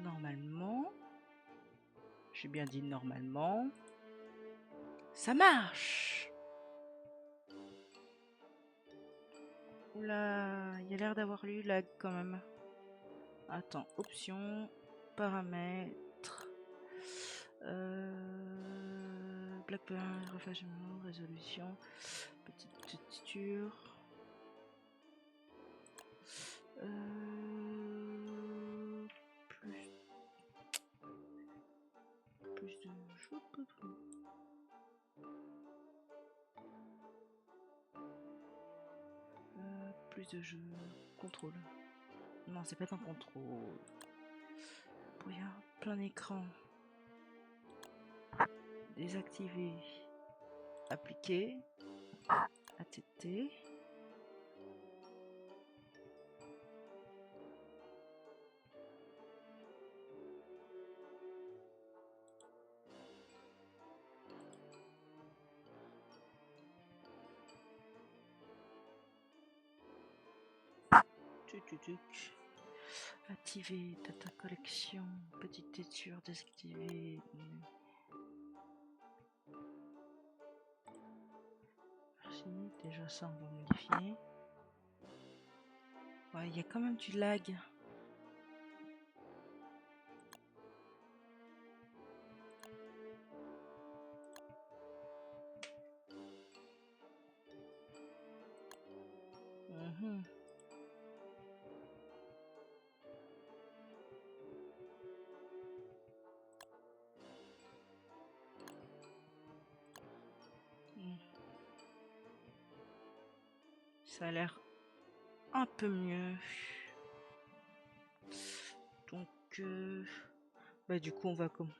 Normalement, j'ai bien dit normalement, ça marche. Oula, il y a l'air d'avoir eu lag quand même. Attends, options, paramètres, Blackburn, refagement, résolution, petite texture, plus de plus de jeux, contrôle. Non, c'est pas un contrôle. Brouillard, plein écran. Désactiver. Appliquer. ATT. Activer data collection, petite texture, désactiver. Merci, déjà ça on va modifier. Ouais, il y a quand même du lag. Ça a l'air un peu mieux. Donc, bah du coup on va comme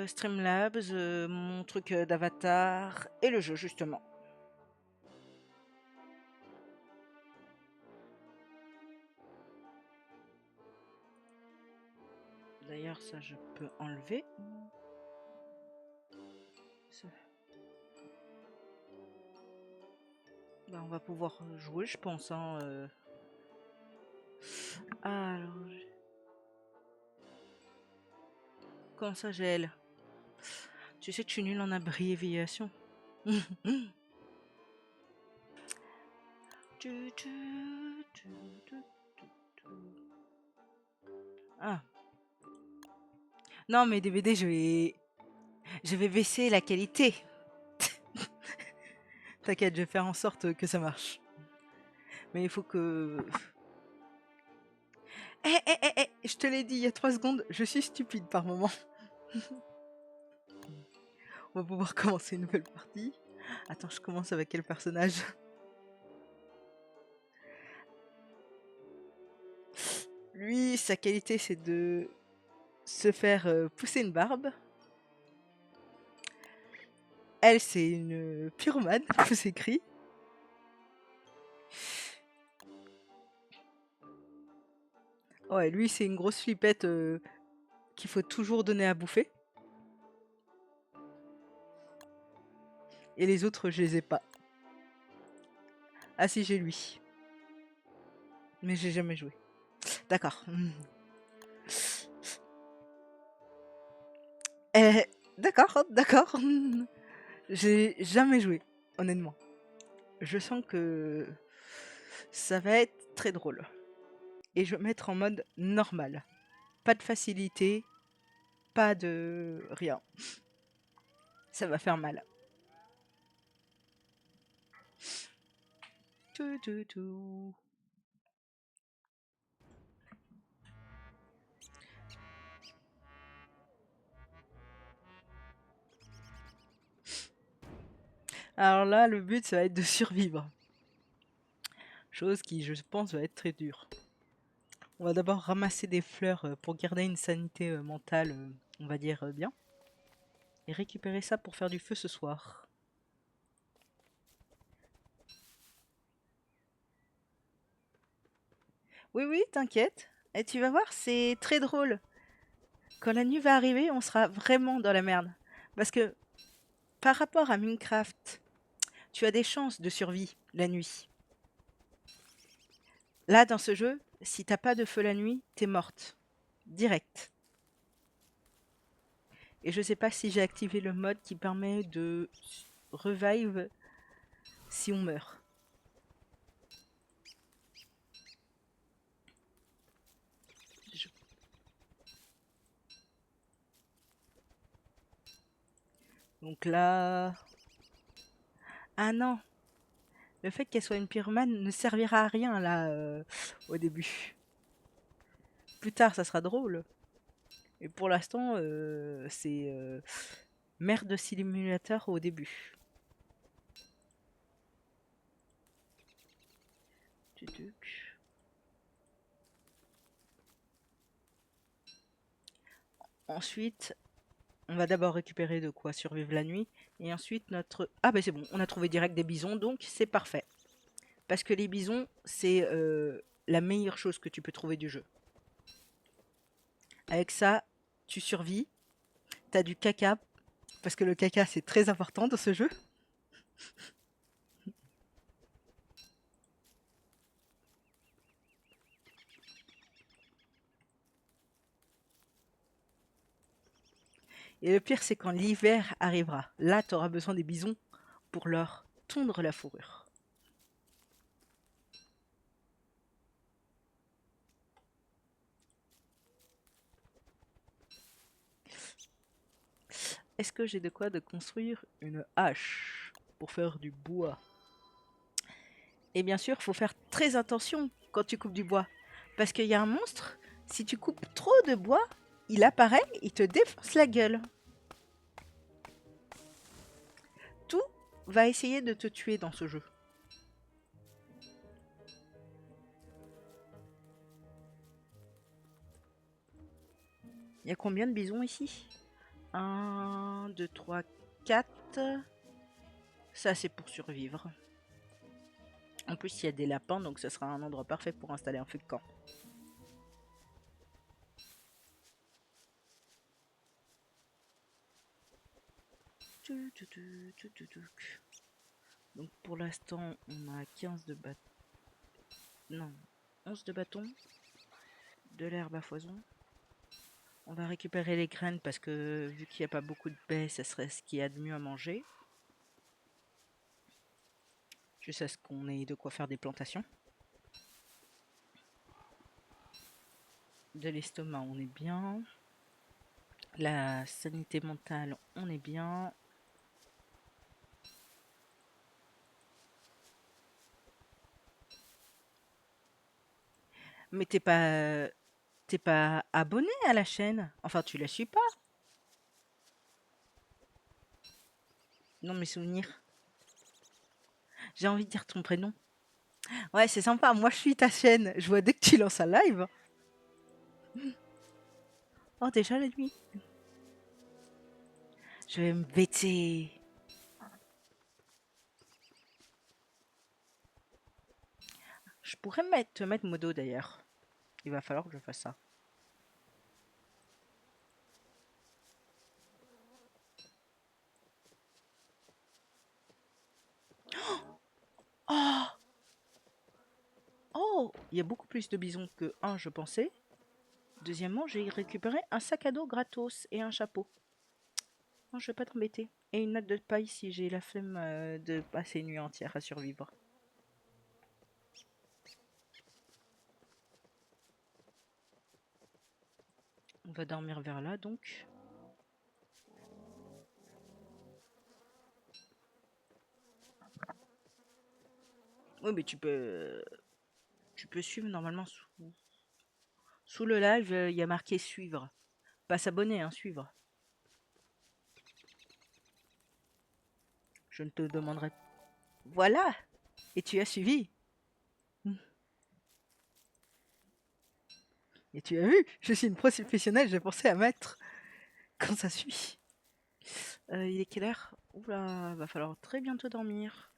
Streamlabs, mon truc d'avatar et le jeu justement. D'ailleurs ça je peux enlever. Bah, on va pouvoir jouer je pense. Hein, Alors, comment ça GL? Tu sais que je suis nulle en abréviation. Ah. Non mais DVD je vais baisser la qualité. T'inquiète, je vais faire en sorte que ça marche. Mais il faut que... je te l'ai dit il y a 3 secondes, je suis stupide par moment. On va pouvoir commencer une nouvelle partie. Attends, je commence avec quel personnage? Lui, sa qualité, c'est de se faire pousser une barbe. Elle, c'est une pyromane, tout s'écrit. Ouais, lui, c'est une grosse flippette qu'il faut toujours donner à bouffer. Et les autres, je les ai pas. Ah si, j'ai lui. Mais j'ai jamais joué. D'accord. D'accord, d'accord. J'ai jamais joué, honnêtement. Je sens que ça va être très drôle. Et je vais mettre en mode normal. Pas de facilité, pas de rien. Ça va faire mal. Alors là, le but, ça va être de survivre. Chose qui, je pense, va être très dure. On va d'abord ramasser des fleurs pour garder une sanité mentale, on va dire, bien. Et récupérer ça pour faire du feu ce soir. Oui, oui, t'inquiète. Et tu vas voir, c'est très drôle. Quand la nuit va arriver, on sera vraiment dans la merde. Parce que, par rapport à Minecraft, tu as des chances de survie la nuit. Là, dans ce jeu, si t'as pas de feu la nuit, t'es morte. Direct. Et je sais pas si j'ai activé le mode qui permet de revive si on meurt. Je- Donc là... Ah non, le fait qu'elle soit une pyromane ne servira à rien là au début. Plus tard, ça sera drôle. Et pour l'instant, c'est mère de simulateur au début. Tutuc. Ensuite, on va d'abord récupérer de quoi survivre la nuit. Et ensuite, notre... Ah ben c'est bon, on a trouvé direct des bisons, donc c'est parfait. Parce que les bisons, c'est la meilleure chose que tu peux trouver du jeu. Avec ça, tu survis, t'as du caca, parce que le caca c'est très important dans ce jeu. Et le pire, c'est quand l'hiver arrivera. Là, tu auras besoin des bisons pour leur tondre la fourrure. Est-ce que j'ai de quoi de construire une hache pour faire du bois? Et bien sûr, il faut faire très attention quand tu coupes du bois. Parce qu'il y a un monstre, si tu coupes trop de bois, il apparaît, il te défonce la gueule. Tout va essayer de te tuer dans ce jeu. Il y a combien de bisons ici? 1, 2, 3, 4. Ça, c'est pour survivre. En plus, il y a des lapins, donc ce sera un endroit parfait pour installer un feu de camp. Donc pour l'instant, on a 15 de bâtons. Non, 11 de bâtons. De l'herbe à foison. On va récupérer les graines parce que vu qu'il n'y a pas beaucoup de baies, ça serait ce qu'il y a de mieux à manger. Juste à ce qu'on ait de quoi faire des plantations. De l'estomac, on est bien. La sanité mentale, on est bien. Mais t'es pas abonné à la chaîne. Enfin, tu la suis pas. Non, mes souvenirs. J'ai envie de dire ton prénom. Ouais, c'est sympa. Moi, je suis ta chaîne. Je vois dès que tu lances un live. Oh, déjà la nuit. Je vais me bêter. Je pourrais te mettre modo d'ailleurs. Il va falloir que je fasse ça. Oh, oh, il y a beaucoup plus de bisons que un, je pensais. Deuxièmement, j'ai récupéré un sac à dos gratos et un chapeau. Non, je vais pas t'embêter. Et une note de paille si j'ai la flemme de passer une nuit entière à survivre. On va dormir vers là donc. Oui, mais tu peux suivre normalement sous le live. Il y a marqué suivre. Pas s'abonner, hein, suivre. Je ne te demanderai. Voilà. Et tu as suivi. Et tu as vu, je suis une professionnelle, j'ai pensé à mettre quand ça suit. Il est quelle heure? Oula, va falloir très bientôt dormir.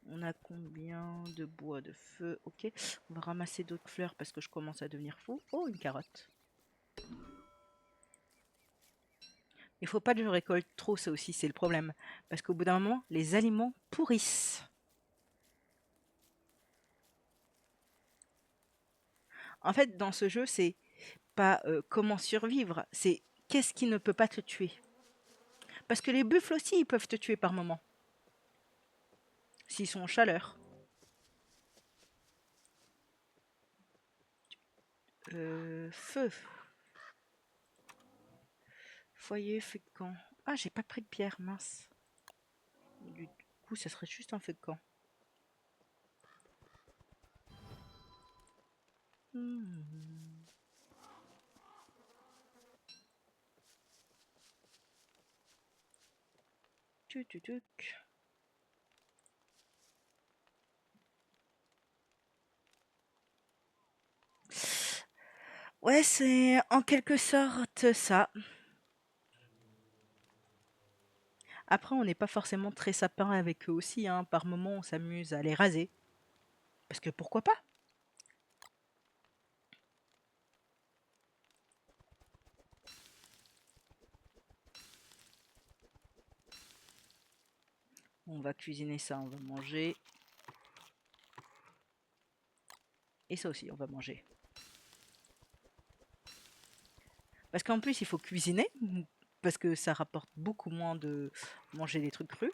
On a combien de bois, de feu? Ok, on va ramasser d'autres fleurs parce que je commence à devenir fou. Oh, une carotte. Il faut pas que je récolte trop, ça aussi, c'est le problème. Parce qu'au bout d'un moment, les aliments pourrissent. En fait, dans ce jeu, c'est pas comment survivre, c'est qu'est-ce qui ne peut pas te tuer. Parce que les buffles aussi, ils peuvent te tuer par moment, s'ils sont en chaleur. Feu. Foyer, feu de camp. Ah, j'ai pas pris de pierre, mince. Du coup, ça serait juste un feu de camp. Hmm. Tuc, tuc, tuc. Ouais, c'est en quelque sorte ça. Après, on n'est pas forcément très sapin avec eux aussi, hein. Par moments, on s'amuse à les raser. Parce que pourquoi pas? On va cuisiner ça, on va manger. Et ça aussi, on va manger. Parce qu'en plus, il faut cuisiner. Parce que ça rapporte beaucoup moins de manger des trucs crus.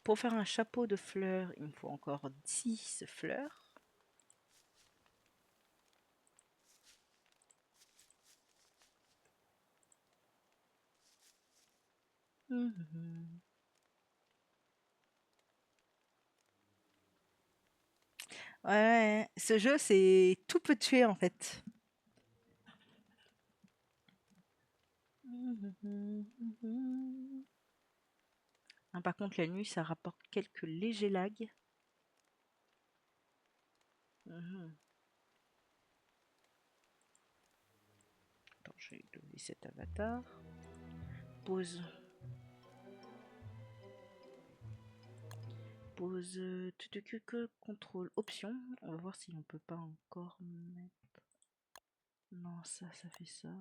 Pour faire un chapeau de fleurs, il me faut encore 10 fleurs. Mhm. Ouais, ce jeu, c'est tout peut tuer en fait. Mhm. Ah, par contre, la nuit, ça rapporte quelques légers lags. Mhm. Attends, je vais lever cet avatar. Pause. Pause. Contrôle. Option. On va voir si on peut pas encore mettre. Non, ça fait ça.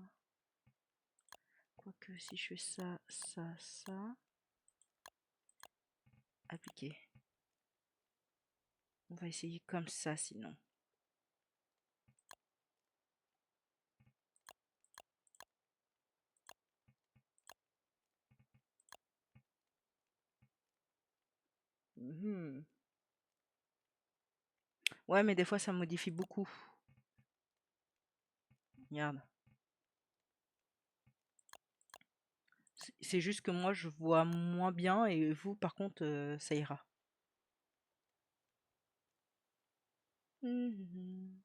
Quoique, si je fais ça, ça. Appliquer. On va essayer comme ça sinon. Mhm. Ouais, mais des fois ça modifie beaucoup. Regarde. C'est juste que moi je vois moins bien et vous par contre ça ira. Mhm.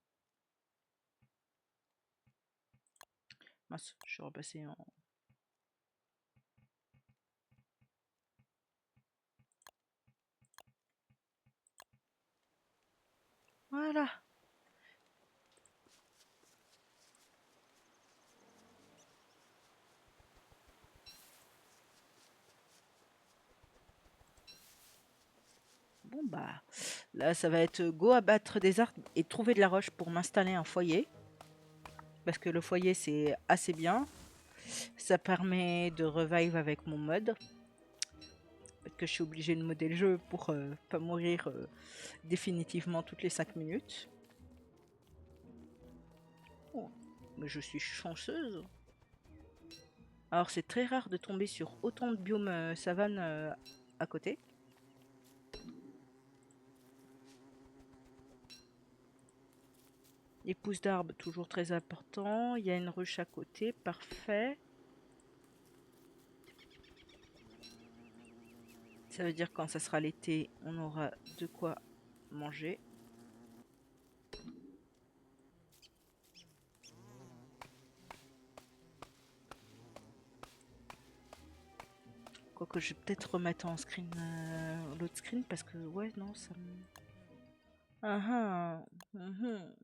Mince, je suis repassé en. Voilà. Bon bah là ça va être go abattre des arbres et trouver de la roche pour m'installer un foyer. Parce que le foyer c'est assez bien. Ça permet de revive avec mon mode. Parce que je suis obligée de modder le jeu pour pas mourir définitivement toutes les 5 minutes. Oh, mais je suis chanceuse. Alors c'est très rare de tomber sur autant de biomes savane à côté. Les pousses d'arbres, toujours très important. Il y a une ruche à côté, parfait. Ça veut dire quand ça sera l'été, on aura de quoi manger. Quoique je vais peut-être remettre en screen l'autre screen parce que ouais non ça me. Ah ah, mhm.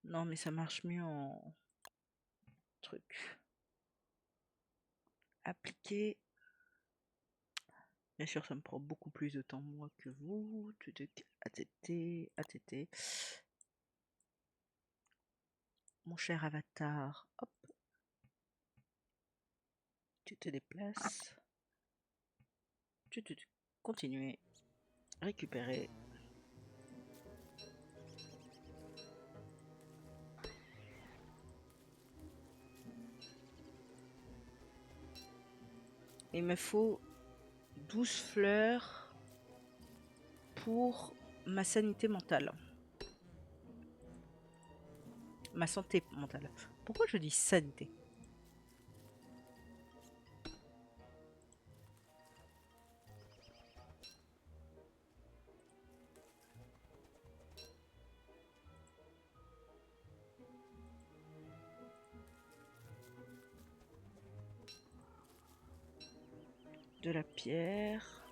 Non mais ça marche mieux en truc. Appliquer. Bien sûr ça me prend beaucoup plus de temps moi que vous. ATT, ATT. Mon cher avatar. Hop. Tu te déplaces. Continuer. Récupérer. Il me faut 12 fleurs pour ma sanité mentale. Ma santé mentale. Pourquoi je dis sanité? De la pierre.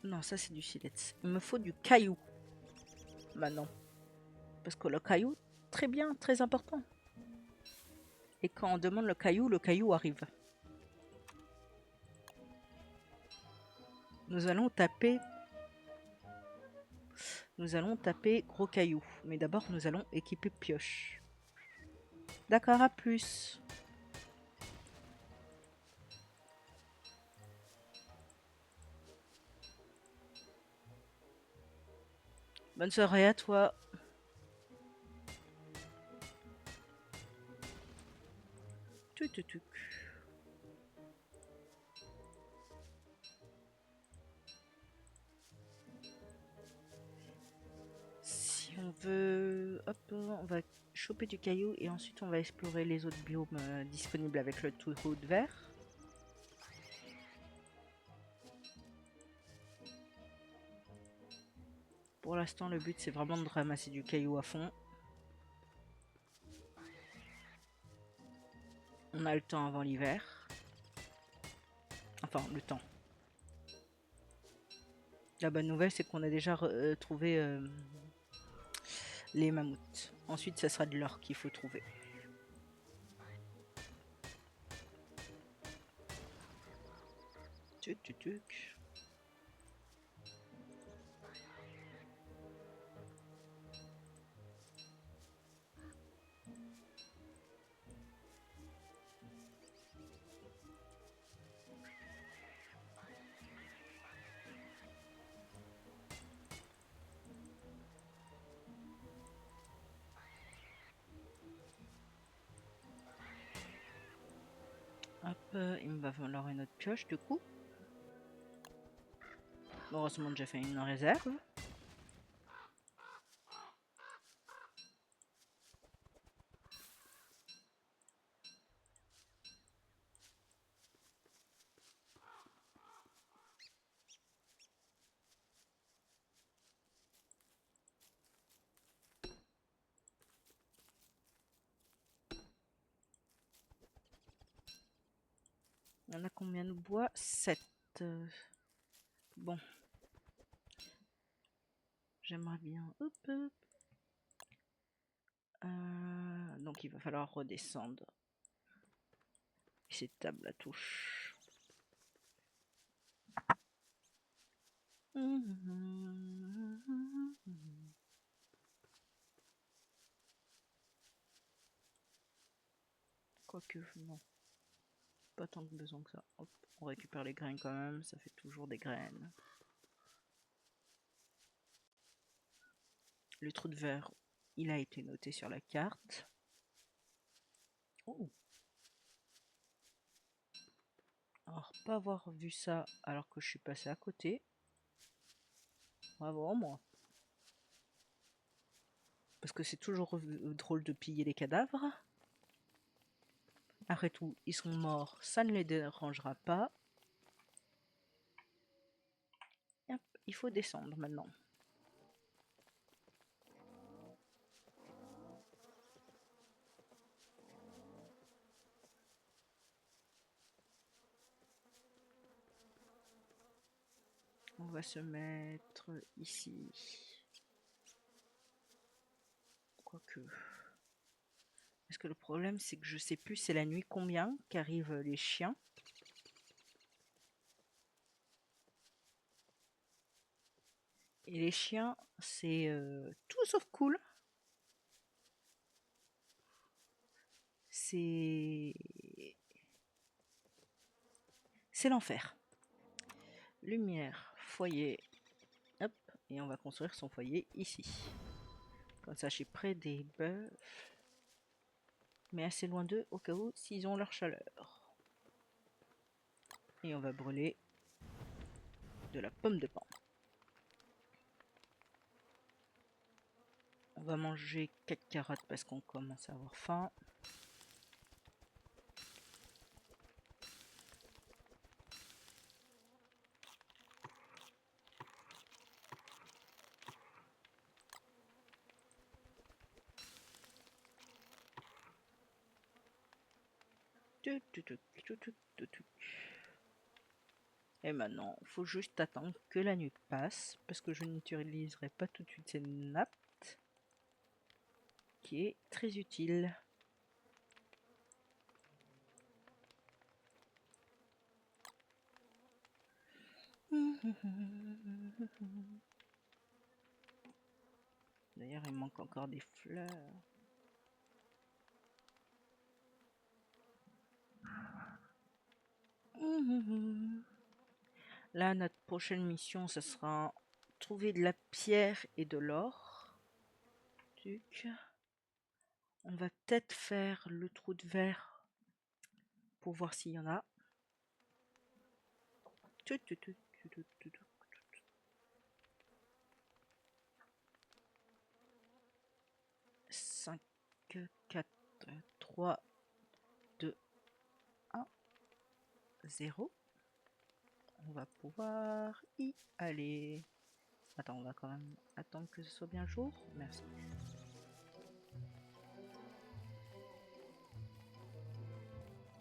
Non, ça c'est du silex. Il me faut du caillou. Maintenant. Parce que le caillou, très bien, très important. Et quand on demande le caillou arrive. Nous allons taper gros caillou. Mais d'abord, nous allons équiper pioche. D'accord, à plus. Bonne soirée à toi. Tuc. Si on veut... Hop, on va choper du caillou et ensuite on va explorer les autres biomes disponibles avec le trou de verre. Pour l'instant, le but c'est vraiment de ramasser du caillou à fond. On a le temps avant l'hiver. Enfin, le temps. La bonne nouvelle, c'est qu'on a déjà trouvé les mammouths. Ensuite, ça sera de l'or qu'il faut trouver. Tuc. Hop, il me va falloir une autre pioche du coup. Heureusement, j'ai fait une réserve. On a combien de bois? 7. Bon. J'aimerais bien... Hop. Donc il va falloir redescendre. C'est table à touche. Quoique, non. Pas tant de besoin que ça. Hop, on récupère les graines quand même, ça fait toujours des graines. Le trou de verre, il a été noté sur la carte. Oh. Alors, pas avoir vu ça alors que je suis passé à côté. Bravo, moi. Parce que c'est toujours drôle de piller les cadavres. Après tout, ils sont morts, ça ne les dérangera pas. Hop, il faut descendre maintenant. On va se mettre ici. Quoique... Parce que le problème, c'est que je sais plus c'est la nuit combien qu'arrivent les chiens. Et les chiens, c'est tout sauf cool. C'est... C'est l'enfer. Lumière, foyer. Hop, et on va construire son foyer ici. Comme ça, je suis près des bœufs. Mais assez loin d'eux au cas où s'ils ont leur chaleur. Et on va brûler de la pomme de pin. On va manger 4 carottes parce qu'on commence à avoir faim. Et maintenant, il faut juste attendre que la nuit passe parce que je n'utiliserai pas tout de suite cette nappe qui est très utile. D'ailleurs, il manque encore des fleurs. Là, notre prochaine mission, ce sera trouver de la pierre et de l'or. On va peut-être faire le trou de verre pour voir s'il y en a. 5, 4, 3, 2, 1, 0. On va pouvoir y aller. Attends, on va quand même attendre que ce soit bien jour. Merci.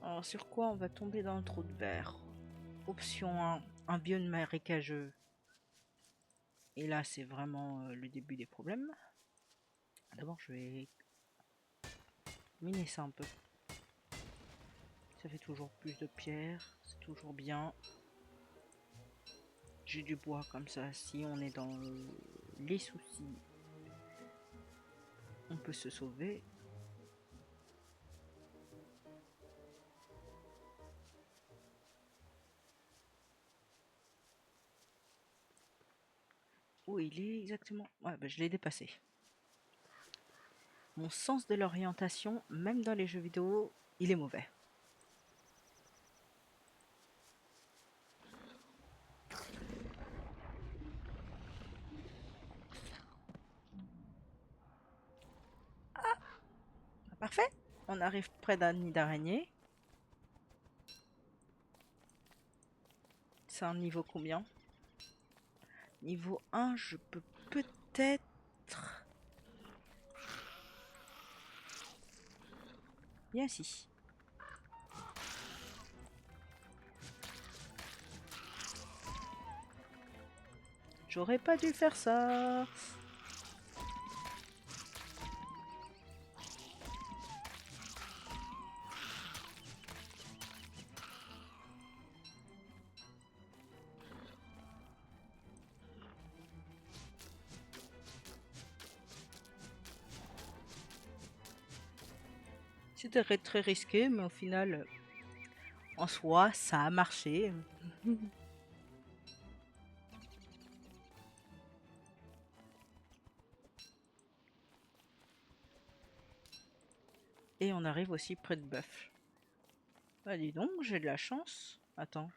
Alors, sur quoi on va tomber dans le trou de verre? Option 1, un biome marécageux. Et là, c'est vraiment le début des problèmes. D'abord, je vais miner ça un peu. Ça fait toujours plus de pierres, c'est toujours bien. J'ai du bois comme ça, si on est dans les soucis, on peut se sauver. Où il est exactement? Ouais, bah, je l'ai dépassé. Mon sens de l'orientation, même dans les jeux vidéo, il est mauvais. Ah, parfait. On arrive près d'un nid d'araignée. C'est un niveau combien? Niveau 1, je peux peut-être... Bien si. J'aurais pas dû faire ça. C'était très risqué, mais au final, en soi, ça a marché. Et on arrive aussi près de bœuf. Bah dis donc, j'ai de la chance. Attends,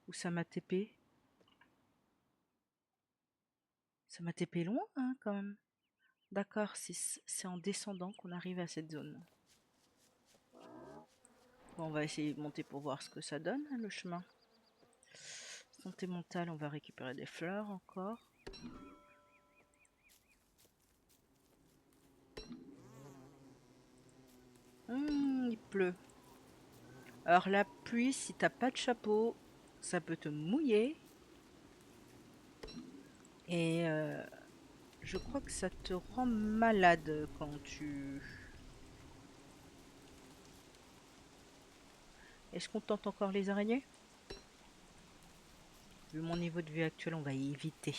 où ça m'a TP? Ça m'a TP loin, hein, quand même. D'accord, c'est en descendant qu'on arrive à cette zone. Bon, on va essayer de monter pour voir ce que ça donne, hein, le chemin. Santé mentale, on va récupérer des fleurs encore. Il pleut. Alors la pluie, si t'as pas de chapeau, ça peut te mouiller. Et je crois que ça te rend malade quand tu... Est-ce qu'on tente encore les araignées? Vu mon niveau de vue actuel, on va y éviter.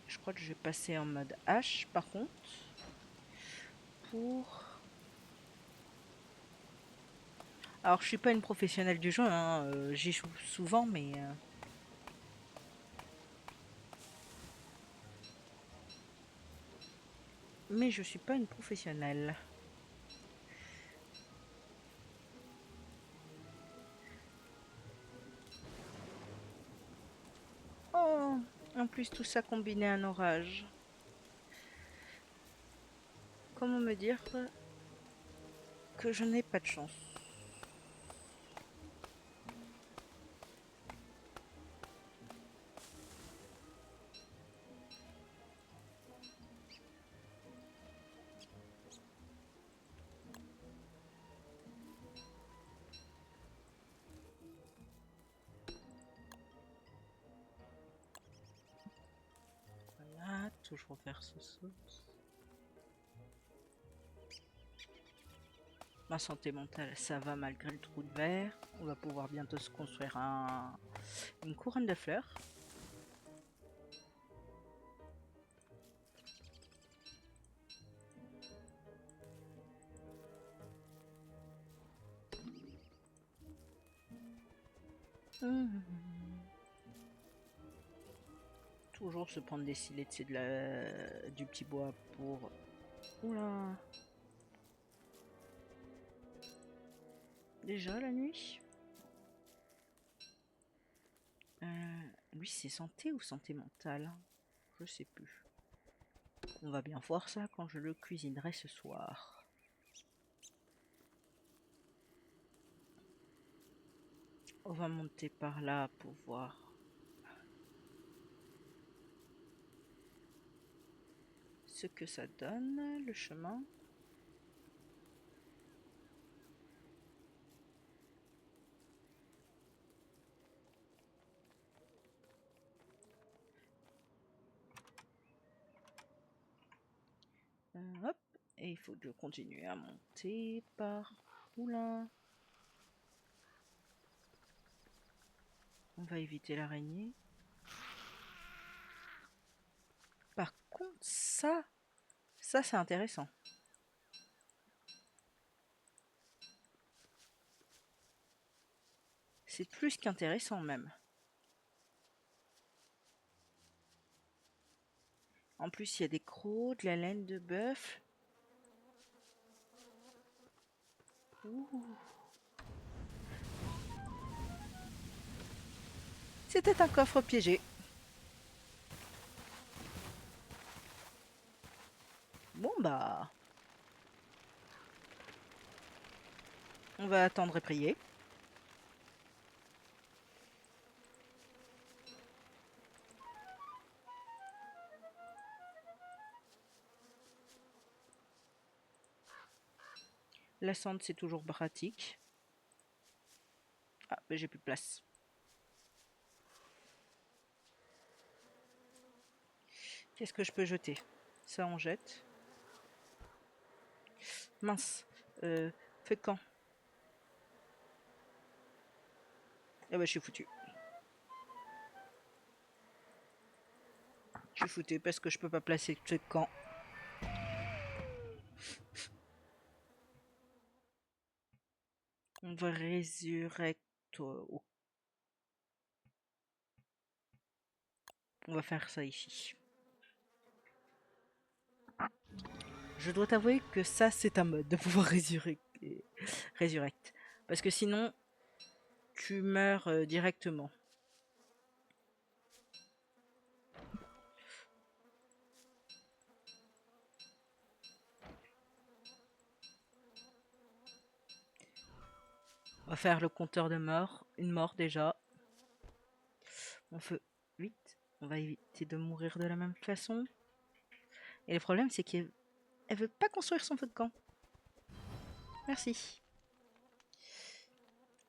Je crois que je vais passer en mode H par contre. pour... Alors, je suis pas une professionnelle du jeu, hein, j'y joue souvent, mais je suis pas une professionnelle. Oh, en plus tout ça combiné à un orage. Comment me dire que je n'ai pas de chance? Voilà, toujours faire ce saut. Ma santé mentale, ça va malgré le trou de verre. On va pouvoir bientôt se construire une couronne de fleurs. Mmh. Toujours se prendre des silets, c'est du petit bois pour... Oula. Déjà la nuit. Lui, c'est santé ou santé mentale? Je sais plus. On va bien voir ça quand je le cuisinerai ce soir. On va monter par là pour voir ce que ça donne, le chemin. Hop, et il faut que je continue à monter par... Oula. On va éviter l'araignée. Par contre, ça c'est intéressant. C'est plus qu'intéressant même. En plus, il y a des crocs, de la laine de bœuf. Ouh. C'était un coffre piégé. Bon bah, on va attendre et prier. La cendre, c'est toujours pratique. Ah, mais j'ai plus de place. Qu'est-ce que je peux jeter? Ça, on jette. Mince. Feu de camp. Ah bah, je suis foutu. Je suis foutu parce que je peux pas placer de feu de camp. On va résurrecter. On va faire ça ici. Je dois t'avouer que ça, c'est un mode de pouvoir résurrecte. Parce que sinon, tu meurs directement. On va faire le compteur de mort. Une mort déjà. On fait vite. On va éviter de mourir de la même façon. Et le problème, c'est qu'elle veut pas construire son feu de camp. Merci.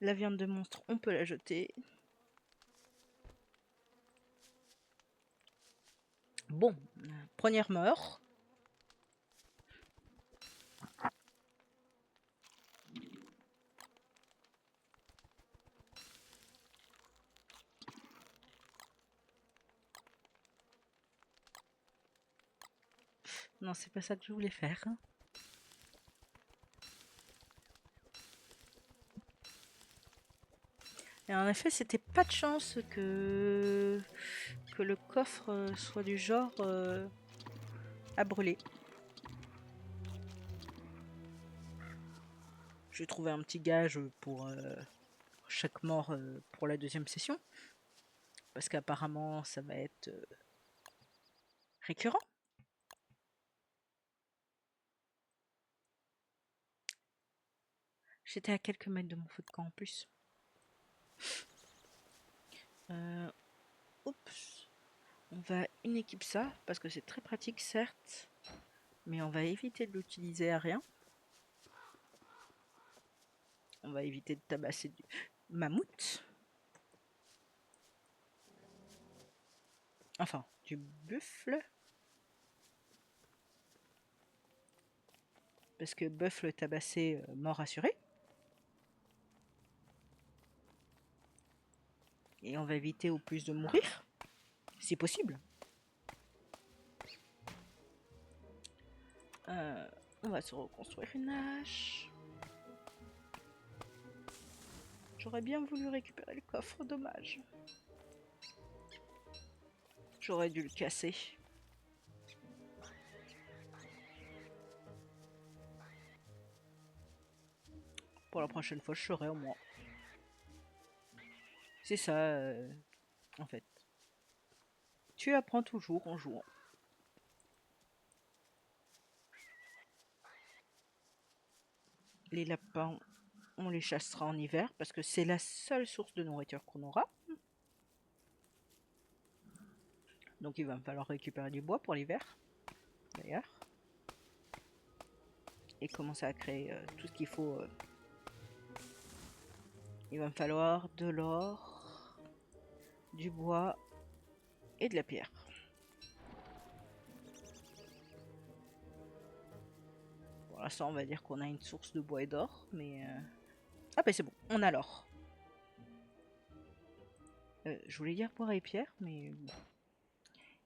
La viande de monstre, on peut la jeter. Bon, première mort. Non, c'est pas ça que je voulais faire. Et en effet, c'était pas de chance que le coffre soit du genre à brûler. J'ai trouvé un petit gage pour chaque mort pour la deuxième session. Parce qu'apparemment, ça va être récurrent. J'étais à quelques mètres de mon feu de camp en plus. Oups. On va équipe ça, parce que c'est très pratique certes, mais on va éviter de l'utiliser à rien. On va éviter de tabasser du mammouth. Enfin, du buffle. Parce que buffle tabassé, mort assuré. Et on va éviter au plus de mourir, si possible. On va se reconstruire une hache. J'aurais bien voulu récupérer le coffre, dommage. J'aurais dû le casser. Pour la prochaine fois, je saurai au moins. C'est ça, en fait. Tu apprends toujours en jouant. Les lapins, on les chassera en hiver parce que c'est la seule source de nourriture qu'on aura. Donc il va me falloir récupérer du bois pour l'hiver, d'ailleurs. Et commencer à créer tout ce qu'il faut. Il va me falloir de l'or, du bois et de la pierre. Pour l'instant, on va dire qu'on a une source de bois et d'or, mais... Ah bah c'est bon, on a l'or. Je voulais dire bois et pierre, mais...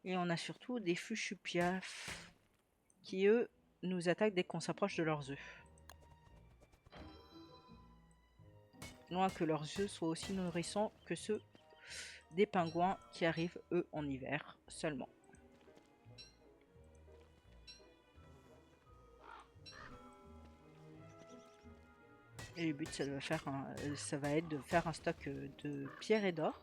Et on a surtout des fuchupiaf qui, eux, nous attaquent dès qu'on s'approche de leurs œufs. Loin que leurs œufs soient aussi nourrissants que ceux des pingouins qui arrivent, eux, en hiver seulement. Et le but, ça va être de faire un stock de pierre et d'or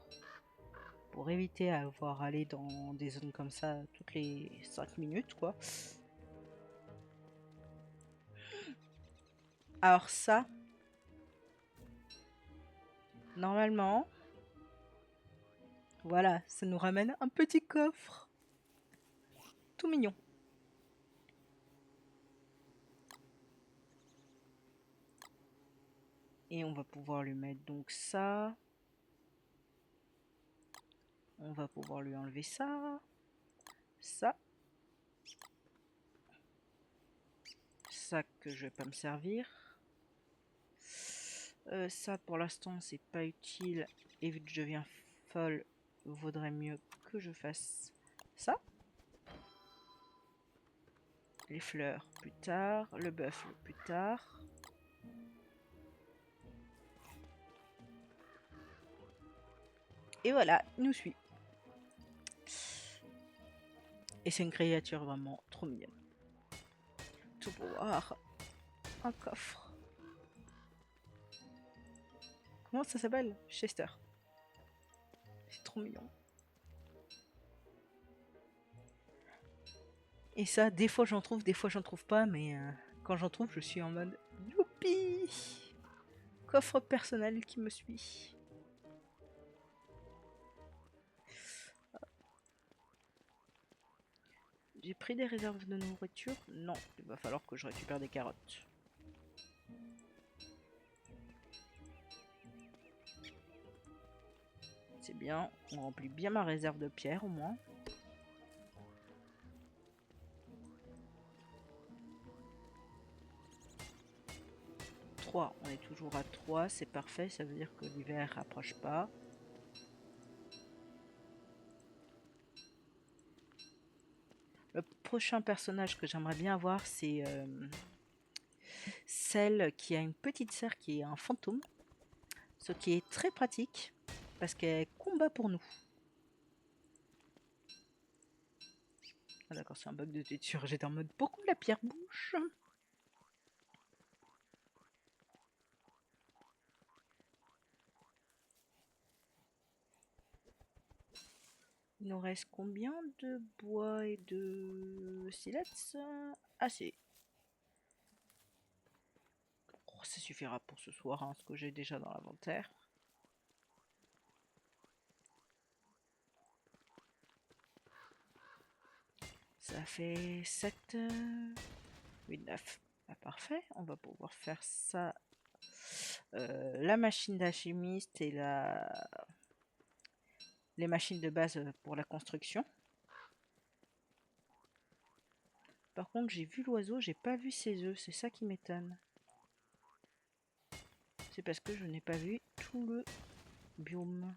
pour éviter à avoir aller dans des zones comme ça toutes les 5 minutes, quoi. Alors ça, normalement, voilà, ça nous ramène un petit coffre. Tout mignon. Et on va pouvoir lui mettre donc ça. On va pouvoir lui enlever ça. Ça. Ça que je vais pas me servir. Ça pour l'instant c'est pas utile. Et vu que je deviens folle, vaudrait mieux que je fasse ça. Les fleurs plus tard. Le buffle plus tard. Et voilà, il nous suit. Et c'est une créature vraiment trop mignonne. Tout pour voir un coffre. Comment ça s'appelle? Chester. C'est trop mignon. Et ça, des fois j'en trouve, des fois j'en trouve pas, mais quand j'en trouve, je suis en mode youpi! Coffre personnel qui me suit. J'ai pris des réserves de nourriture? Non, il va falloir que je récupère des carottes. C'est bien, on remplit bien ma réserve de pierre au moins. On est toujours à 3, c'est parfait, ça veut dire que l'hiver approche pas. Le prochain personnage que j'aimerais bien avoir, c'est celle qui a une petite sœur qui est un fantôme, ce qui est très pratique parce qu'elle combat pour nous. Ah d'accord, c'est un bug de texture. J'étais en mode pourquoi la pierre bouge? Il nous reste combien de bois et de silex? Assez. Oh, ça suffira pour ce soir, hein, ce que j'ai déjà dans l'inventaire. Ça fait 7, 8, 9. Ah, parfait, on va pouvoir faire ça. La machine d'alchimiste et les machines de base pour la construction. Par contre, j'ai vu l'oiseau, j'ai pas vu ses œufs, c'est ça qui m'étonne. C'est parce que je n'ai pas vu tout le biome.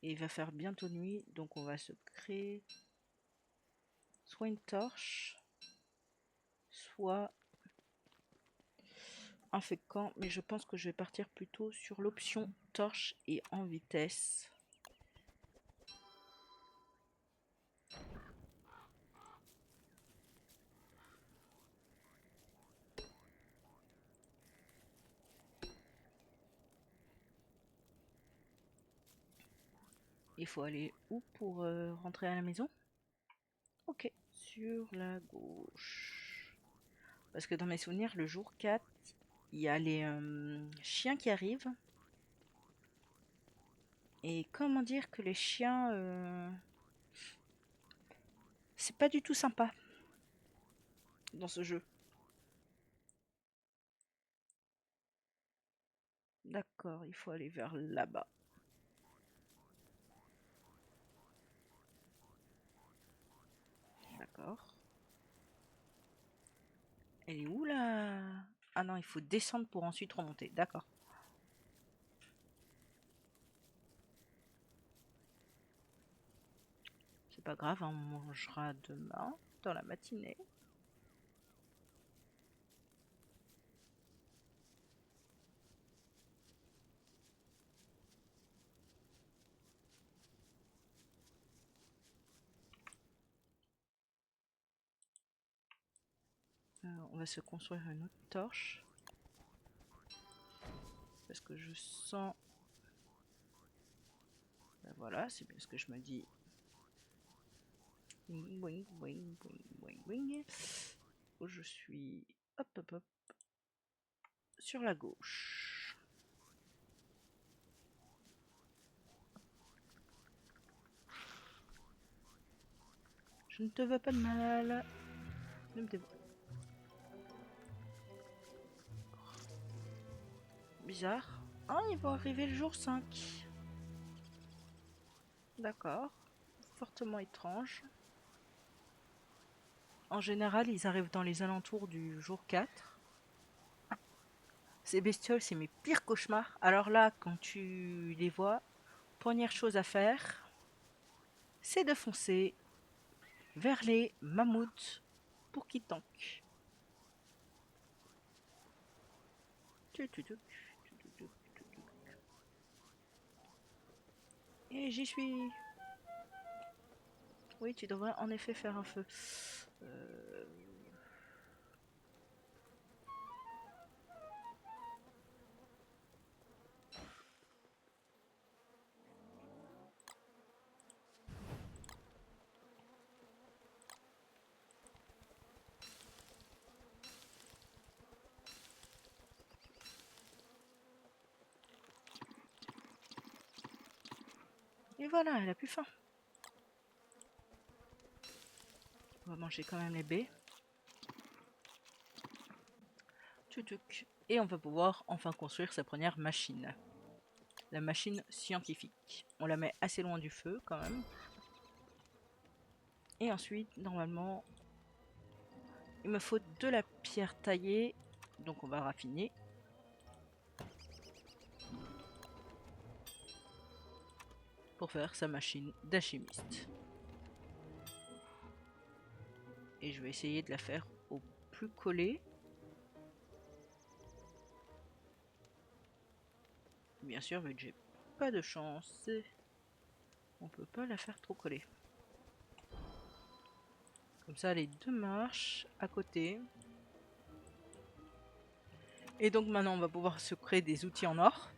Et il va faire bientôt nuit, donc on va se créer soit une torche, soit un feu de camp, mais je pense que je vais partir plutôt sur l'option torche et en vitesse. Il faut aller où pour rentrer à la maison? Ok, sur la gauche. Parce que dans mes souvenirs, le jour 4, il y a les chiens qui arrivent. Et comment dire que les chiens... c'est pas du tout sympa dans ce jeu. D'accord, il faut aller vers là-bas. D'accord. Elle est où là? Ah non, il faut descendre pour ensuite remonter. D'accord. C'est pas grave, hein, on mangera demain, dans la matinée. On va se construire une autre torche. Parce que je sens... Ben voilà, c'est bien ce que je me dis. Boing, boing, boing, boing, boing. Où je suis... Hop, hop, hop. Sur la gauche. Je ne te veux pas de mal. Ne me dévoile. Bizarre. Ah, ils vont arriver le jour 5. D'accord. Fortement étrange. En général, ils arrivent dans les alentours du jour 4. Ces bestioles, c'est mes pires cauchemars. Alors là, quand tu les vois, première chose à faire, c'est de foncer vers les mammouths pour qu'ils tankent. Et j'y suis. Oui, tu devrais en effet faire un feu. Et voilà, elle a plus faim. On va manger quand même les baies. Et on va pouvoir enfin construire sa première machine. La machine scientifique. On la met assez loin du feu quand même. Et ensuite, normalement, il me faut de la pierre taillée. Donc on va raffiner. pour faire sa machine d'alchimiste. Et je vais essayer de la faire au plus collé. Bien sûr, vu que j'ai pas de chance, on peut pas la faire trop collée. Comme ça, les deux marches à côté. Et donc maintenant, on va pouvoir se créer des outils en or.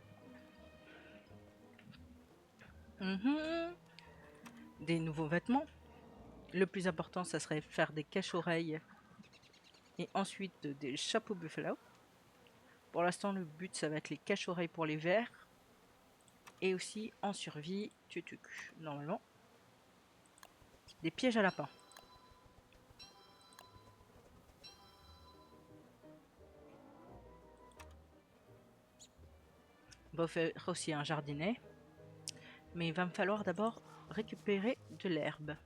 Des nouveaux vêtements. Le plus important, ça serait faire des cache-oreilles et ensuite des chapeaux buffalo. Pour l'instant, le but, ça va être les cache-oreilles pour les vers. Et aussi, en survie, normalement, des pièges à lapins. On va faire aussi un jardinet. Mais il va me falloir d'abord récupérer de l'herbe.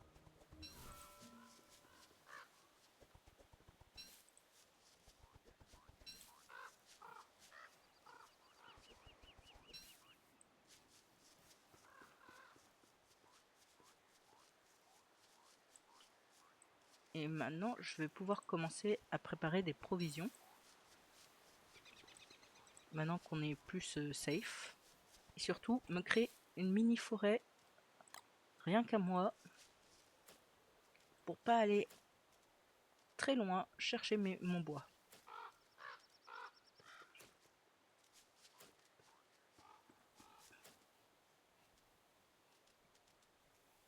Et maintenant, je vais pouvoir commencer à préparer des provisions. Maintenant qu'on est plus safe. Et surtout, me créer une mini forêt, rien qu'à moi, pour pas aller très loin chercher mon bois.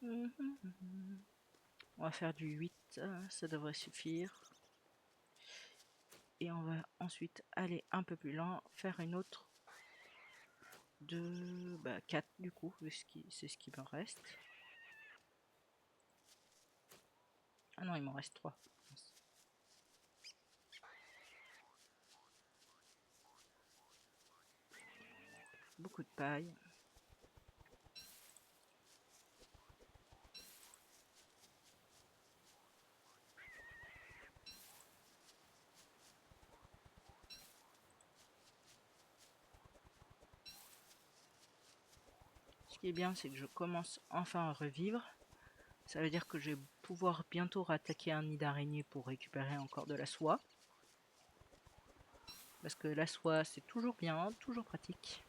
On va faire du 8, ça devrait suffire. Et on va ensuite aller un peu plus loin, faire une autre de 4 du coup, c'est ce qui me reste. Ah non, il m'en reste 3. Beaucoup de paille. Ce qui est bien, c'est que je commence enfin à revivre. Ça veut dire que je vais pouvoir bientôt rattaquer un nid d'araignée pour récupérer encore de la soie. Parce que la soie, c'est toujours bien, toujours pratique.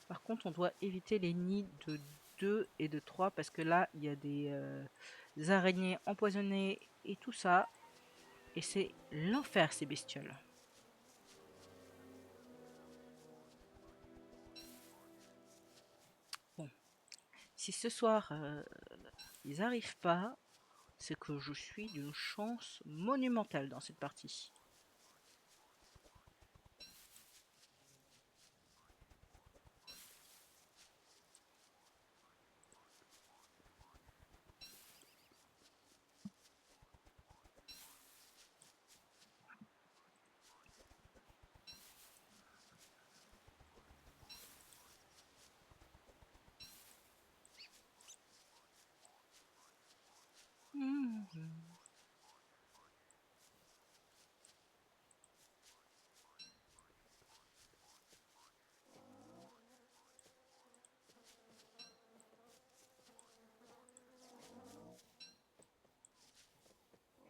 Par contre, on doit éviter les nids de 2 et de 3 parce que là, il y a des araignées empoisonnées et tout ça. Et c'est l'enfer, ces bestioles. Bon. Si ce soir, ils n'arrivent pas, c'est que je suis d'une chance monumentale dans cette partie.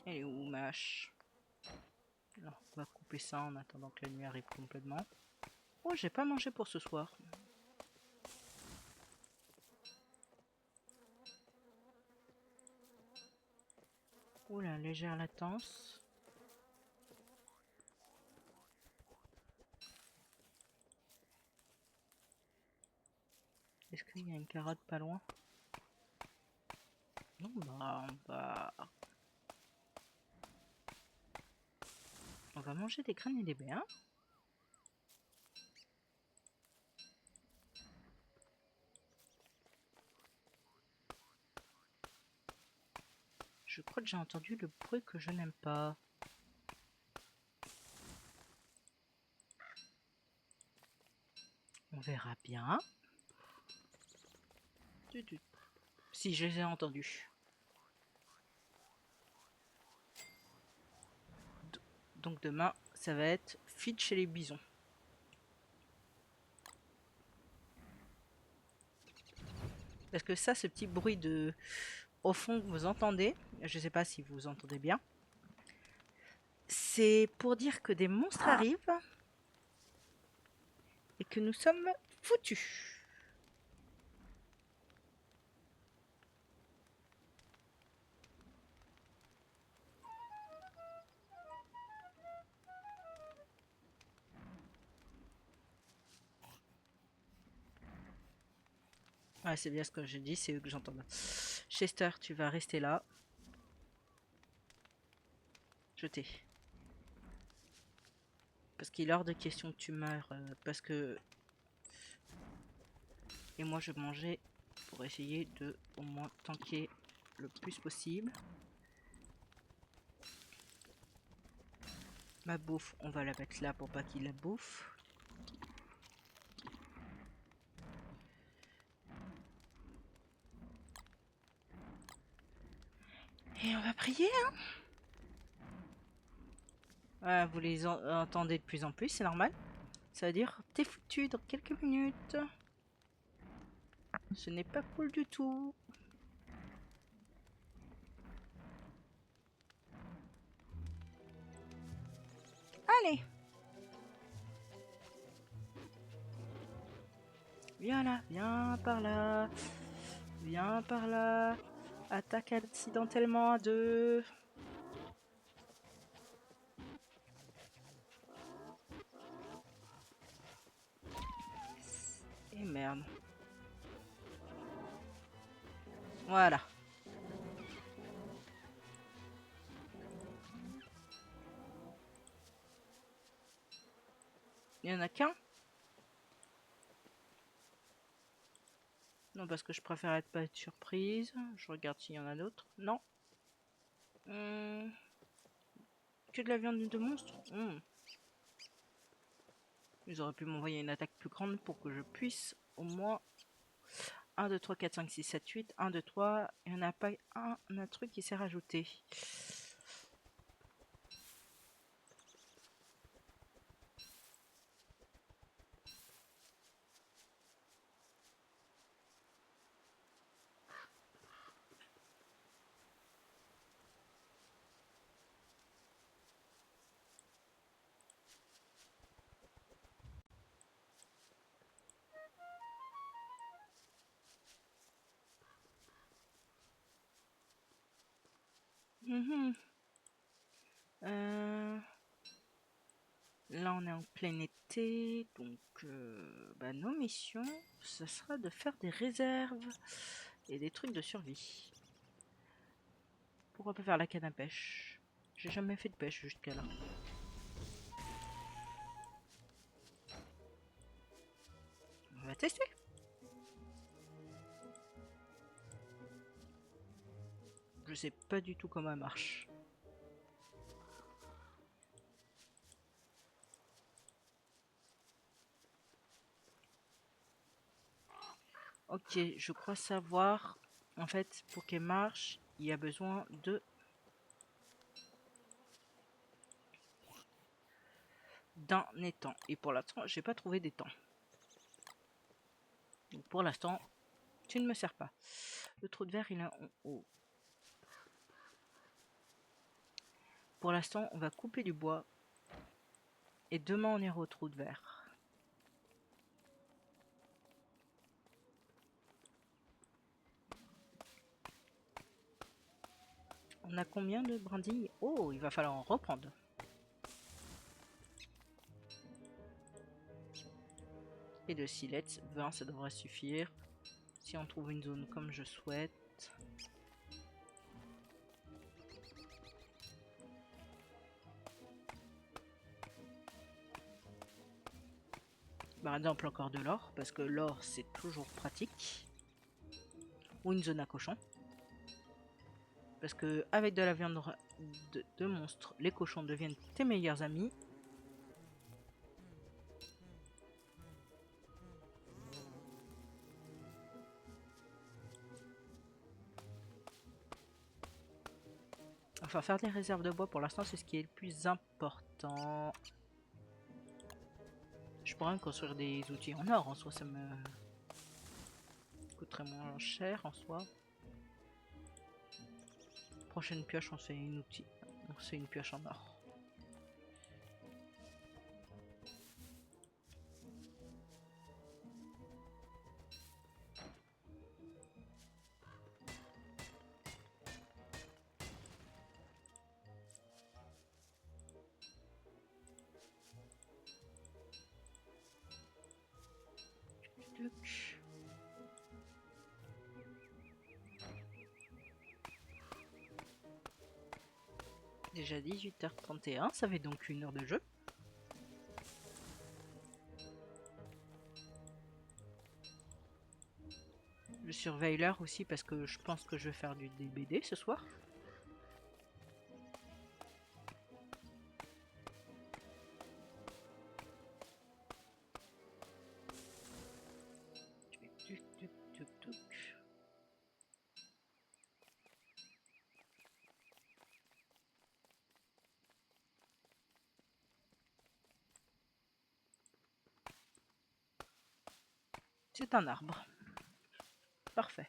Elle est où ma hache? Alors, on va couper ça en attendant que la nuit arrive complètement. Oh, j'ai pas mangé pour ce soir. Oula, légère latence. Est-ce qu'il y a une carotte pas loin? Non, on va manger des graines et des baies, hein. Je crois que j'ai entendu le bruit que je n'aime pas. On verra bien. Si, je les ai entendus. Donc demain, ça va être feed chez les bisons. Parce que ça, ce petit bruit de au fond que vous entendez, je sais pas si vous entendez bien, c'est pour dire que des monstres arrivent et que nous sommes foutus. Ouais, c'est bien ce que je dis, c'est eux que j'entends. Chester, tu vas rester là. Jeter. Parce qu'il est hors de question que tu meurs. Parce que... Et moi, je mangeais pour essayer de au moins tanker le plus possible. Ma bouffe, on va la mettre là pour pas qu'il la bouffe. Et on va prier, hein. Ouais, vous les entendez de plus en plus, c'est normal. Ça veut dire t'es foutu dans quelques minutes. Ce n'est pas cool du tout. Allez. Viens là, viens par là. Viens par là. Attaque accidentellement à deux. Et merde. Voilà. Il y en a qu'un? Non, parce que je préfère pas être surprise. Je regarde s'il y en a d'autres. Non. Que de la viande de monstre. Ils auraient pu m'envoyer une attaque plus grande pour que je puisse au moins 1, 2, 3, 4, 5, 6, 7, 8. 1, 2, 3. Il n'y en a pas un truc qui s'est rajouté. Là, on est en plein été, donc nos missions, ça sera de faire des réserves et des trucs de survie. Pourquoi pas faire la canne à pêche? J'ai jamais fait de pêche jusqu'à là. On va tester. Je sais pas du tout comment elle marche. Ok, je crois savoir. En fait, pour qu'elle marche, il y a besoin d'un étang. Et pour l'instant, j'ai pas trouvé d'étang. Donc pour l'instant, tu ne me sers pas. Le trou de verre, il est en haut. Pour l'instant, on va couper du bois. Et demain, on ira au trou de verre. On a combien de brindilles? Oh, il va falloir en reprendre. Et de silex, 20, ça devrait suffire. Si on trouve une zone comme je souhaite. Par exemple, encore de l'or, parce que l'or, c'est toujours pratique. Ou une zone à cochon. Parce que avec de la viande de monstres, les cochons deviennent tes meilleurs amis. Enfin, faire des réserves de bois pour l'instant, c'est ce qui est le plus important. Je pourrais même construire des outils en or en soi, ça me coûterait moins cher en soi. Prochaine pioche, on fait une outil. C'est une pioche en or. Déjà 18h31, ça fait donc 1 heure de jeu. Je surveille l'heure aussi parce que je pense que je vais faire du DBD ce soir. C'est un arbre. Parfait.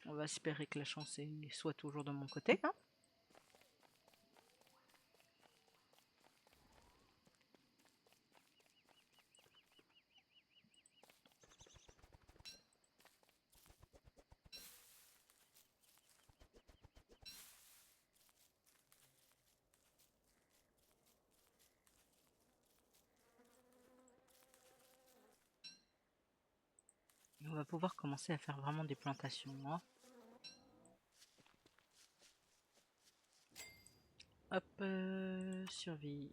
On va espérer que la chance soit toujours de mon côté. Hein. On va pouvoir commencer à faire vraiment des plantations. Hein. Hop, survie.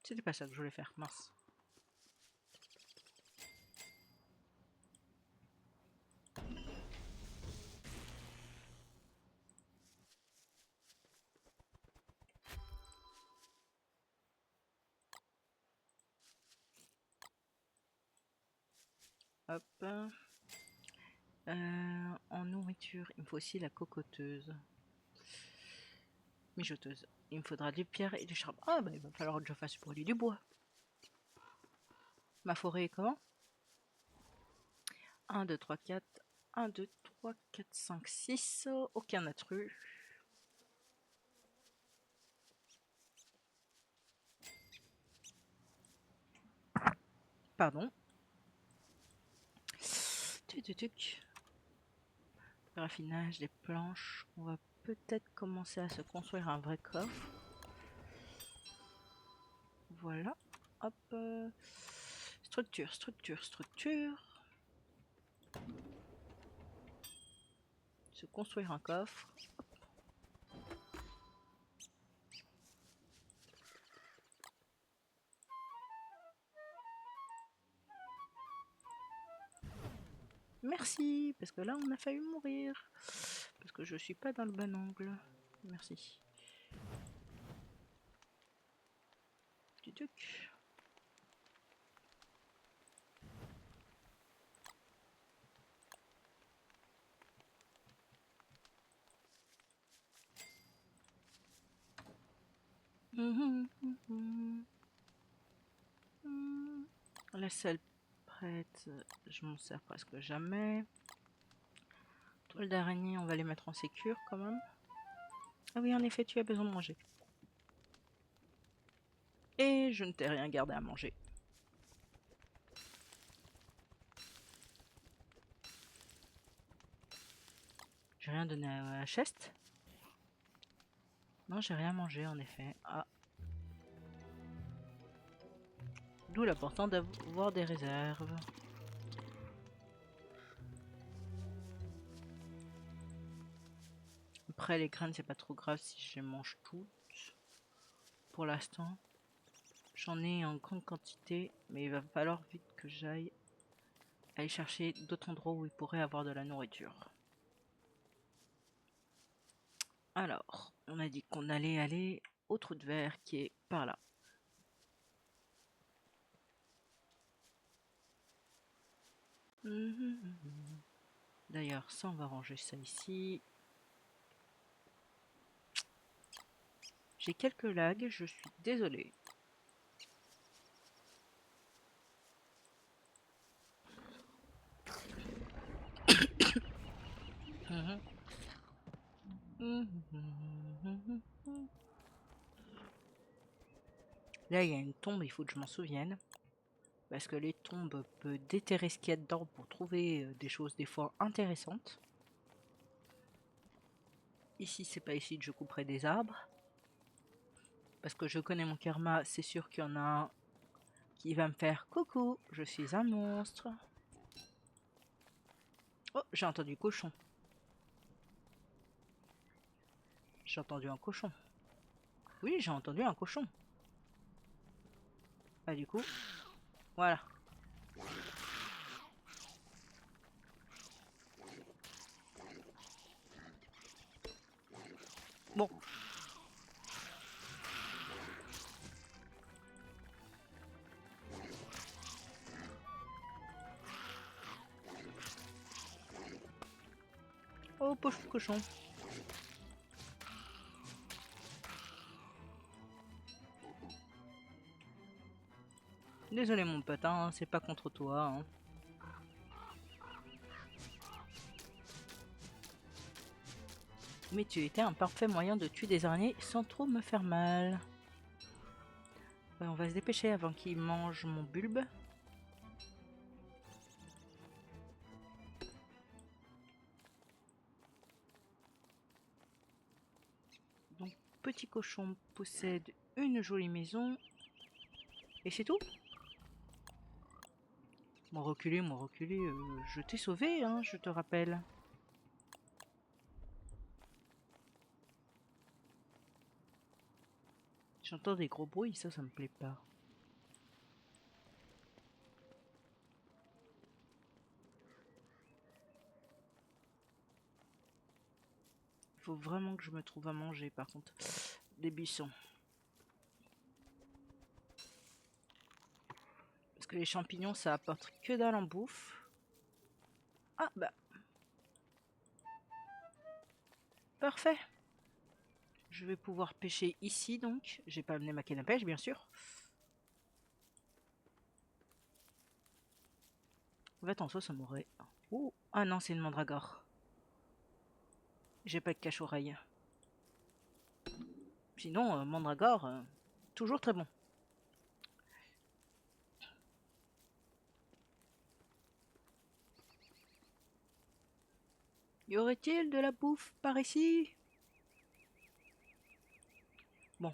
C'était pas ça que je voulais faire, mince. Hop. En nourriture, il me faut aussi la cocoteuse. Mijoteuse. Il me faudra des pierres et du charbon. Ah bah il va falloir que je fasse brûler du bois. Ma forêt est comment? 1, 2, 3, 4. 1, 2, 3, 4, 5, 6. Aucun intrus. Pardon. Tuc. Raffinage des planches. On va peut-être commencer à se construire un vrai coffre. Voilà. Hop. Structure. Se construire un coffre. Merci, parce que là on a failli mourir. Parce que je suis pas dans le bon angle. Merci. Tuc. La selle prête, je m'en sers presque jamais. Toile d'araignée, on va les mettre en sécure quand même. Ah oui, en effet, tu as besoin de manger. Et je ne t'ai rien gardé à manger. J'ai rien donné à la cheste. Non, j'ai rien mangé en effet. Ah. D'où l'important d'avoir des réserves. Après, les graines, c'est pas trop grave si je les mange toutes. Pour l'instant, j'en ai en grande quantité, mais il va falloir vite que j'aille aller chercher d'autres endroits où il pourrait avoir de la nourriture. Alors, on a dit qu'on allait aller au trou de verre qui est par là. D'ailleurs, ça, on va ranger ça ici. J'ai quelques lags, je suis désolée. Là, il y a une tombe, il faut que je m'en souvienne. Parce que les tombes peuvent déterrer ce qu'il y a dedans pour trouver des choses des fois intéressantes. Ici, c'est pas ici que je couperai des arbres. Parce que je connais mon karma, c'est sûr qu'il y en a un qui va me faire coucou, je suis un monstre. Oh, j'ai entendu cochon. J'ai entendu un cochon. Oui, j'ai entendu un cochon. Ah, du coup, voilà. Bon. Oh, pauvre cochon. Désolé mon pote, hein, c'est pas contre toi. Hein. Mais tu étais un parfait moyen de tuer des araignées sans trop me faire mal. Ouais, on va se dépêcher avant qu'il mange mon bulbe. Donc, petit cochon possède une jolie maison. Et c'est tout. Mon reculé, je t'ai sauvé, hein, je te rappelle. J'entends des gros bruits, ça me plaît pas. Il faut vraiment que je me trouve à manger, par contre. Des buissons. Parce que les champignons, ça apporte que dalle en bouffe. Ah, bah. Parfait. Je vais pouvoir pêcher ici, donc. J'ai pas amené ma canne à pêche, bien sûr. En fait, en soi, ça m'aurait... Oh, ah non, c'est une mandragore. J'ai pas de cache-oreille. Sinon, mandragore, toujours très bon. Y aurait-il de la bouffe par ici? Bon,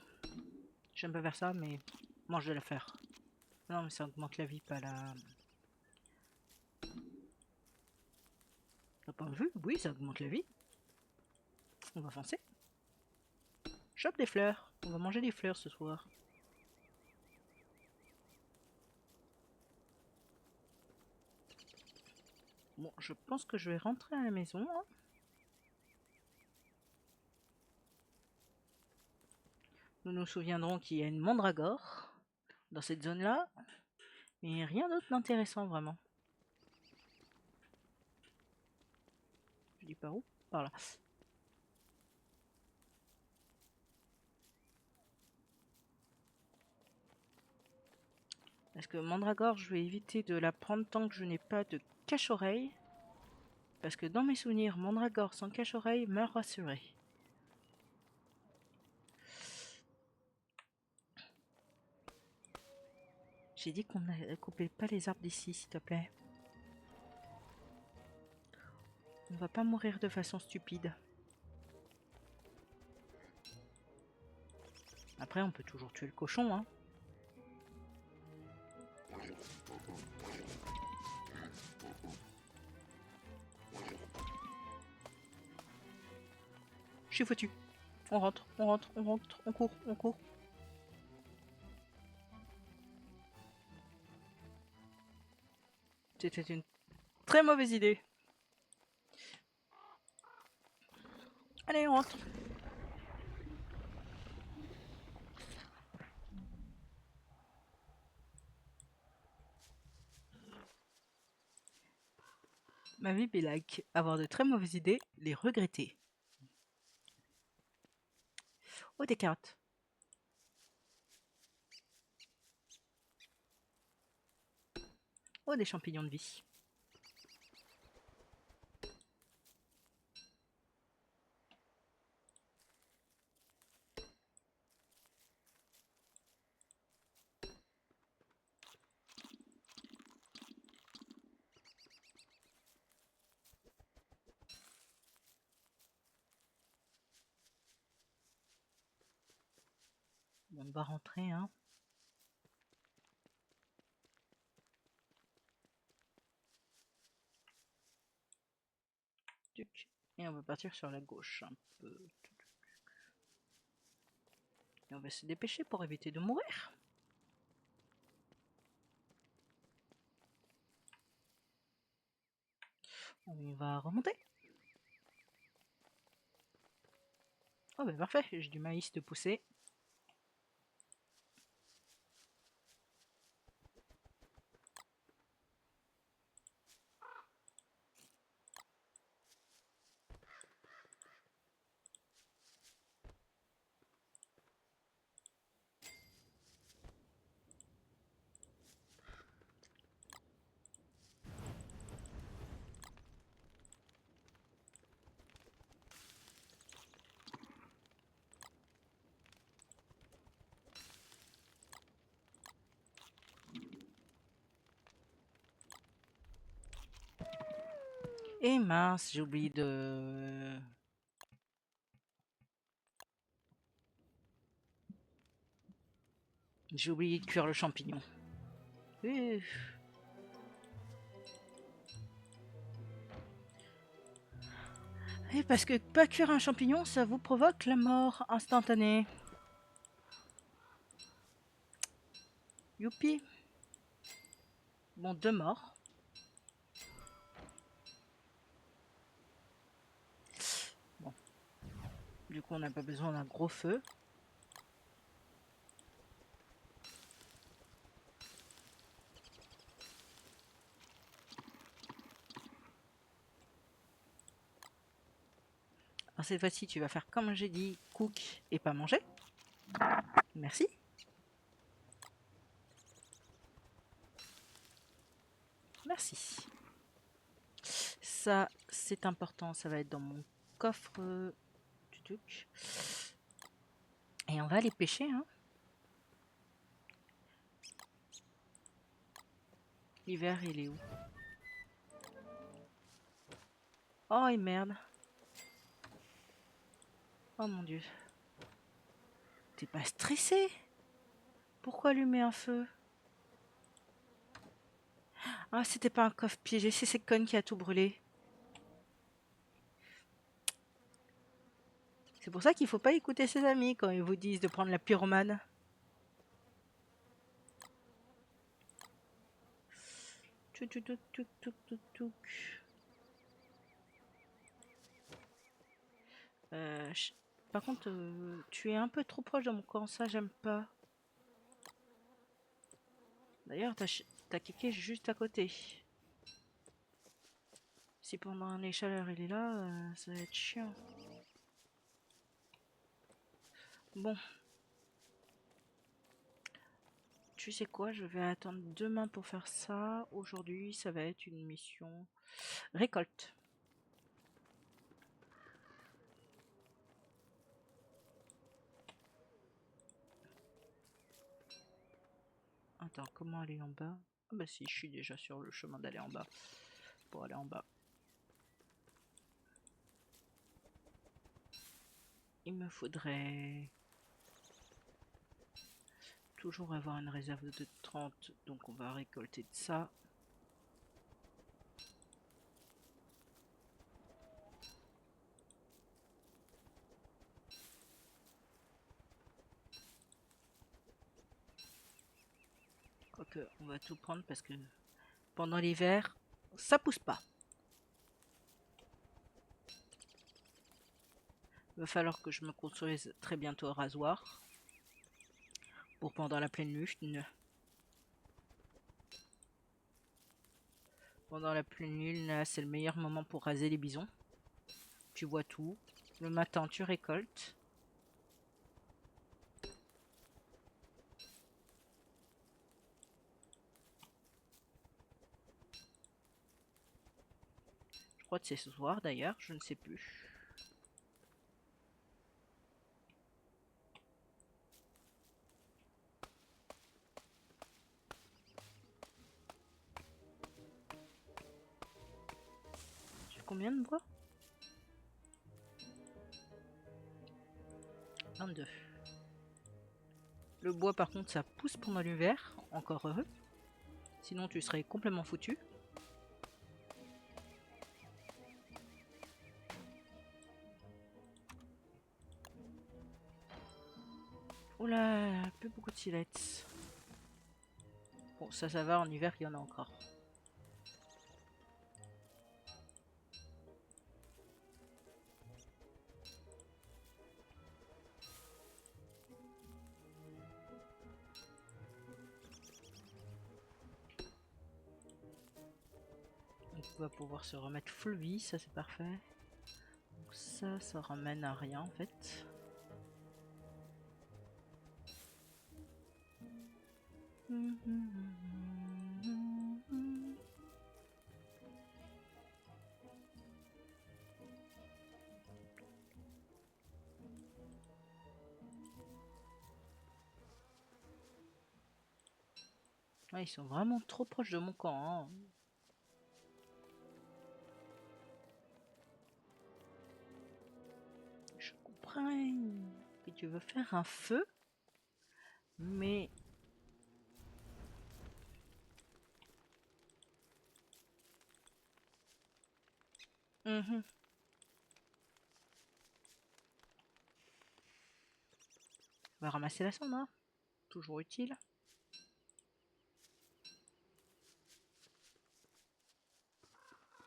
j'aime pas faire ça, mais mange de la fleur. Non, mais ça augmente la vie, pas la... T'as pas vu? Oui, ça augmente la vie. On va foncer. Chope des fleurs. On va manger des fleurs ce soir. Bon, je pense que je vais rentrer à la maison. Hein. Nous nous souviendrons qu'il y a une mandragore dans cette zone-là. Mais rien d'autre d'intéressant, vraiment. Je dis par où? Par là. Parce que mandragore, je vais éviter de la prendre tant que je n'ai pas de cache-oreille. Parce que dans mes souvenirs, mandragore sans cache-oreille meurt rassuré. J'ai dit qu'on ne coupait pas les arbres d'ici, s'il te plaît. On va pas mourir de façon stupide. Après, on peut toujours tuer le cochon, hein. Je suis foutu. On rentre, on rentre, on rentre, on court, on court. C'était une très mauvaise idée. Allez, on rentre. Ma vie be like, avoir de très mauvaises idées, les regretter. Oh, des carottes. Oh, des champignons de vie. On va rentrer, hein. Et on va partir sur la gauche un peu. Et on va se dépêcher pour éviter de mourir. On va remonter. Oh bah parfait, j'ai du maïs de pousser. Et mince, j'ai oublié de... J'ai oublié de cuire le champignon. Et parce que pas cuire un champignon, ça vous provoque la mort instantanée. Youpi. Bon, 2 morts. Bon. Du coup, on n'a pas besoin d'un gros feu. Alors cette fois-ci, tu vas faire comme j'ai dit, cook et pas manger. Merci. Merci. Ça, c'est important, ça va être dans mon coffre. Et on va aller pêcher, hein. L'hiver, il est où? Oh, et merde. Oh mon dieu. T'es pas stressé? Pourquoi allumer un feu? Ah, c'était pas un coffre piégé, c'est cette conne qui a tout brûlé. C'est pour ça qu'il faut pas écouter ses amis quand ils vous disent de prendre la pyromane. Par contre, tu es un peu trop proche de mon camp, ça j'aime pas. D'ailleurs, t'as kéké juste à côté. Si pendant les chaleurs il est là, ça va être chiant. Bon. Tu sais quoi, je vais attendre demain pour faire ça. Aujourd'hui, ça va être une mission récolte. Attends, comment aller en bas? Ah bah si, je suis déjà sur le chemin d'aller en bas. Pour aller en bas. Il me faudrait toujours avoir une réserve de 30, donc on va récolter de ça. Quoique, on va tout prendre parce que pendant l'hiver, ça pousse pas. Il va falloir que je me construise très bientôt un rasoir pour pendant la pleine lune. Pendant la pleine lune, là, c'est le meilleur moment pour raser les bisons. Tu vois tout. Le matin, tu récoltes. Je crois que c'est ce soir d'ailleurs, je ne sais plus. J'ai combien de bois? 22. Le bois par contre ça pousse pendant l'hiver, encore heureux. Sinon tu serais complètement foutu. Oh là, plus beaucoup de silex. Bon ça va, en hiver il y en a encore. On va pouvoir se remettre full vie, ça c'est parfait. Donc ça ramène à rien en fait. Ouais, ils sont vraiment trop proches de mon camp. Hein. Je comprends que tu veux faire un feu, mais... On va ramasser la cendre, hein. Toujours utile.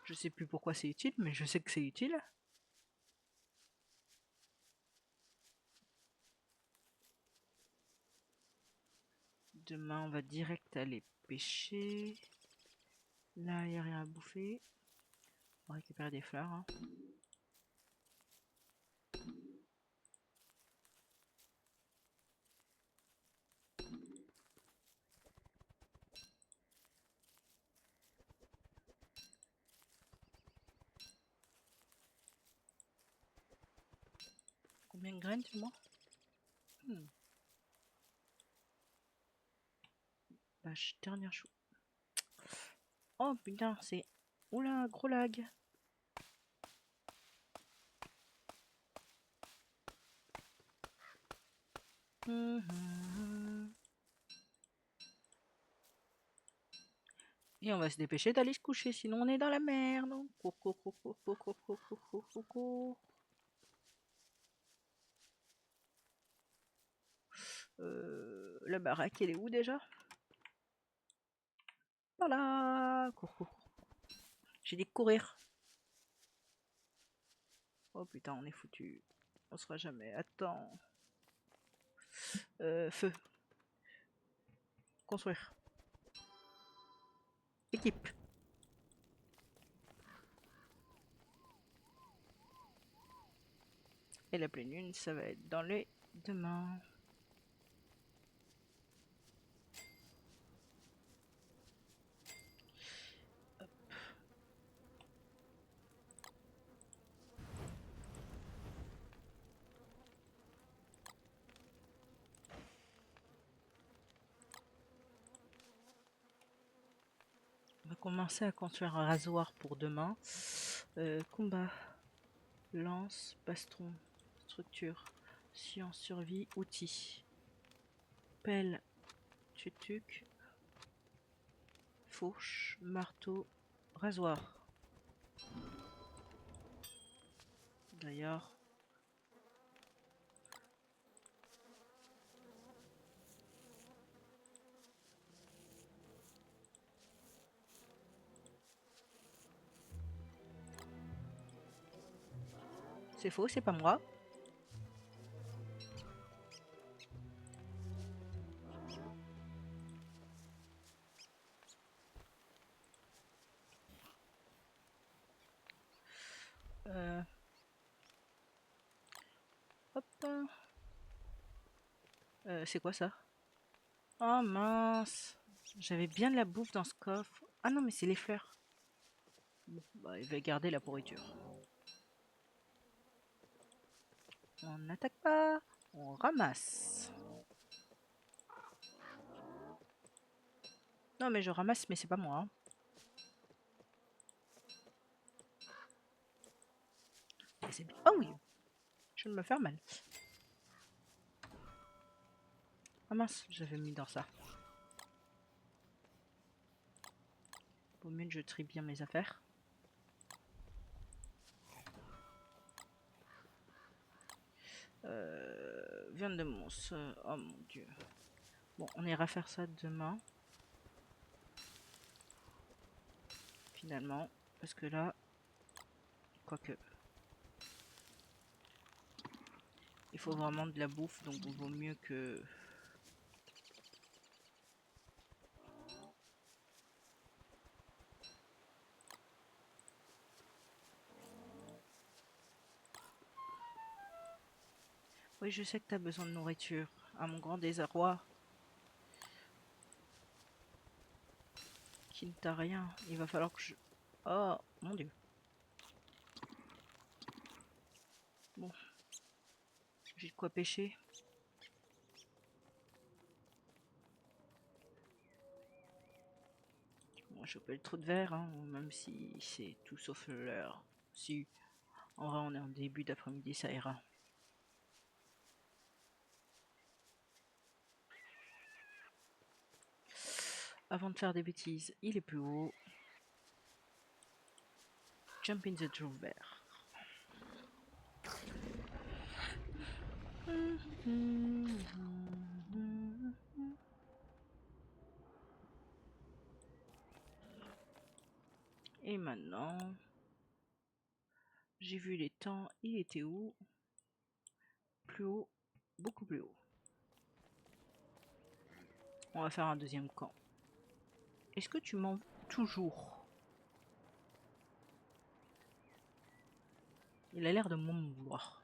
Je sais plus pourquoi c'est utile, mais je sais que c'est utile. Demain, on va direct aller pêcher. Là, il n'y a rien à bouffer. On va récupérer des fleurs. Hein. Combien de graines, tu vois? Vache, dernière chou. Oh putain, c'est... Oula, gros lag. Et on va se dépêcher d'aller se coucher, sinon on est dans la merde. La baraque, elle est où déjà? Par là. J'ai dit courir. Oh putain, on est foutu. On sera jamais. Attends. Feu. Construire. Équipe. Et la pleine lune, ça va être dans les demain. Hop. On va commencer à construire un rasoir pour demain. Combat. Lance, bastron, structure, science, survie, outils. Pelle, tutuc, fourche, marteau, rasoir. D'ailleurs, c'est faux, c'est pas moi. Hop. C'est quoi ça? Oh mince. J'avais bien de la bouffe dans ce coffre. Ah non, mais c'est les fleurs. Bon, bah, il va garder la pourriture. On n'attaque pas, on ramasse. Non, mais je ramasse, mais c'est pas moi. Hein. Ah oui, je vais me faire mal. Ah mince, j'avais mis dans ça. Au mieux, je trie bien mes affaires. Viande de mousse. Oh mon dieu. Bon, on ira faire ça demain. Finalement. Parce que là, quoique. Il faut vraiment de la bouffe, donc il vaut mieux que... Oui, je sais que tu as besoin de nourriture. À mon grand désarroi. Qui ne t'a rien. Il va falloir que je... Oh, mon dieu. Bon. J'ai de quoi pêcher. On va choper le trou de verre, hein, même si c'est tout sauf l'heure. Si, en vrai, on est en début d'après-midi, ça ira. Avant de faire des bêtises, il est plus haut. Jump in the trou vert. Et maintenant, j'ai vu les temps, il était où? Plus haut, beaucoup plus haut. On va faire un deuxième camp. Est-ce que tu m'en veux toujours? Il a l'air de m'en vouloir.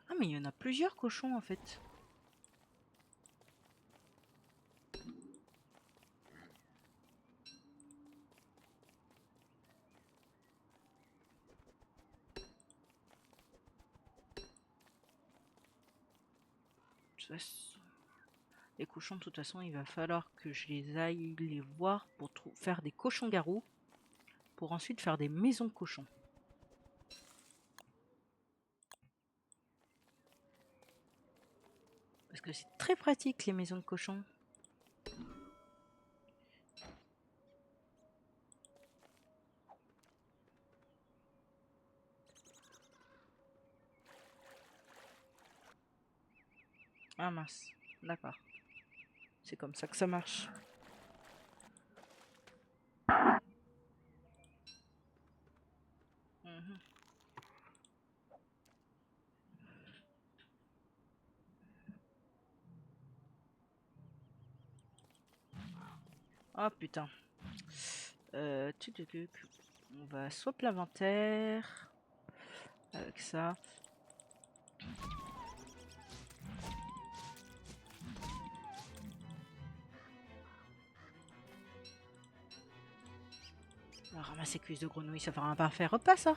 Ah mais il y en a plusieurs cochons en fait. Les cochons, de toute façon, il va falloir que je les aille les voir pour faire des cochons-garous, pour ensuite faire des maisons de cochons. Parce que c'est très pratique, les maisons de cochons. Ah mince, d'accord. C'est comme ça que ça marche. Mhm. Oh putain. On va swap l'inventaire avec ça. On va ramasser cuisses de grenouille, ça fera un parfait repas ça.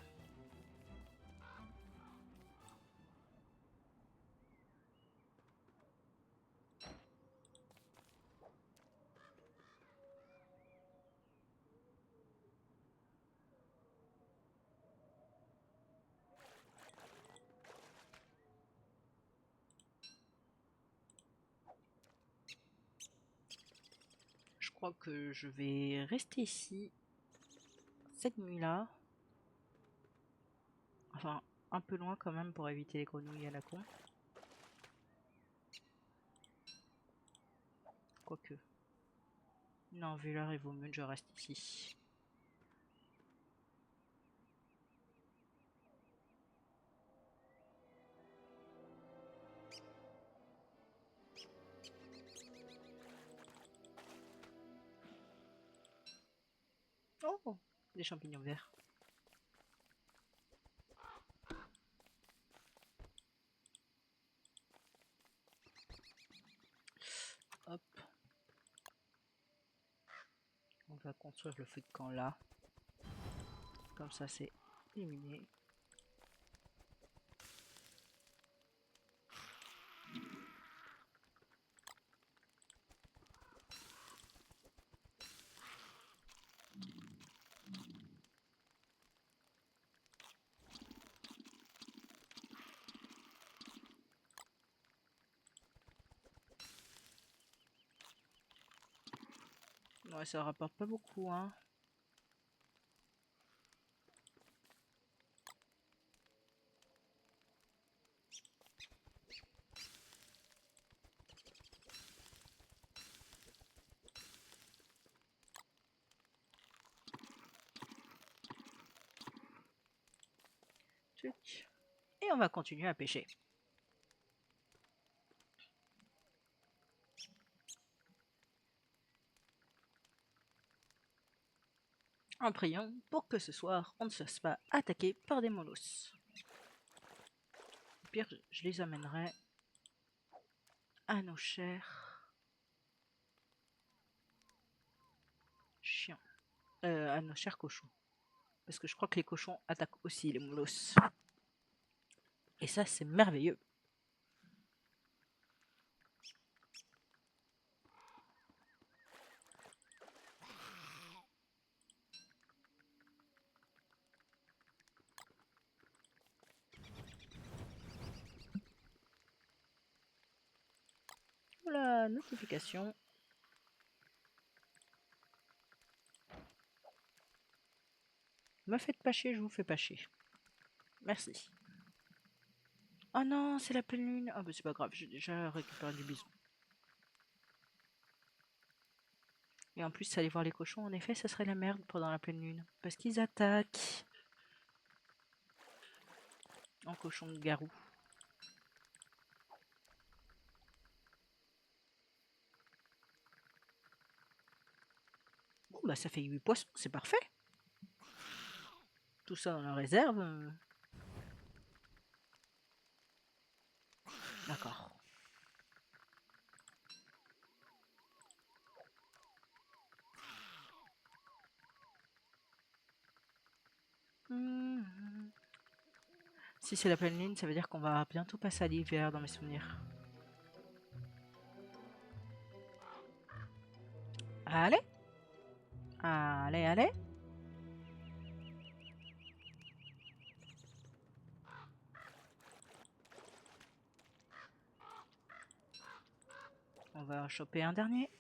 Je crois que je vais rester ici cette nuit-là. Enfin, un peu loin quand même pour éviter les grenouilles à la con. Quoique. Non, vu l'heure, il vaut mieux que je reste ici. Oh, des champignons verts. va construire le feu de camp là. Comme ça, c'est éliminé. Ouais, ça rapporte pas beaucoup, hein. Tuc. Et on va continuer à pêcher. En priant pour que ce soir, on ne se fasse pas attaquer par des molosses. Au pire, je les amènerai à nos chers chiens. À nos chers cochons. Parce que je crois que les cochons attaquent aussi les molosses. Et ça, c'est merveilleux. Voilà, notification. Me faites pas chier, je vous fais pas chier. Merci. Oh non, c'est la pleine lune. Ah bah c'est pas grave, j'ai déjà récupéré du bison. Et en plus, aller voir les cochons, en effet, ça serait la merde pendant la pleine lune. Parce qu'ils attaquent. En cochon de garou. Bon bah ça fait 8 poissons, c'est parfait. Tout ça dans la réserve. D'accord. Si c'est la pleine lune, ça veut dire qu'on va bientôt passer à l'hiver dans mes souvenirs. Allez. Allez, allez. On va choper un dernier.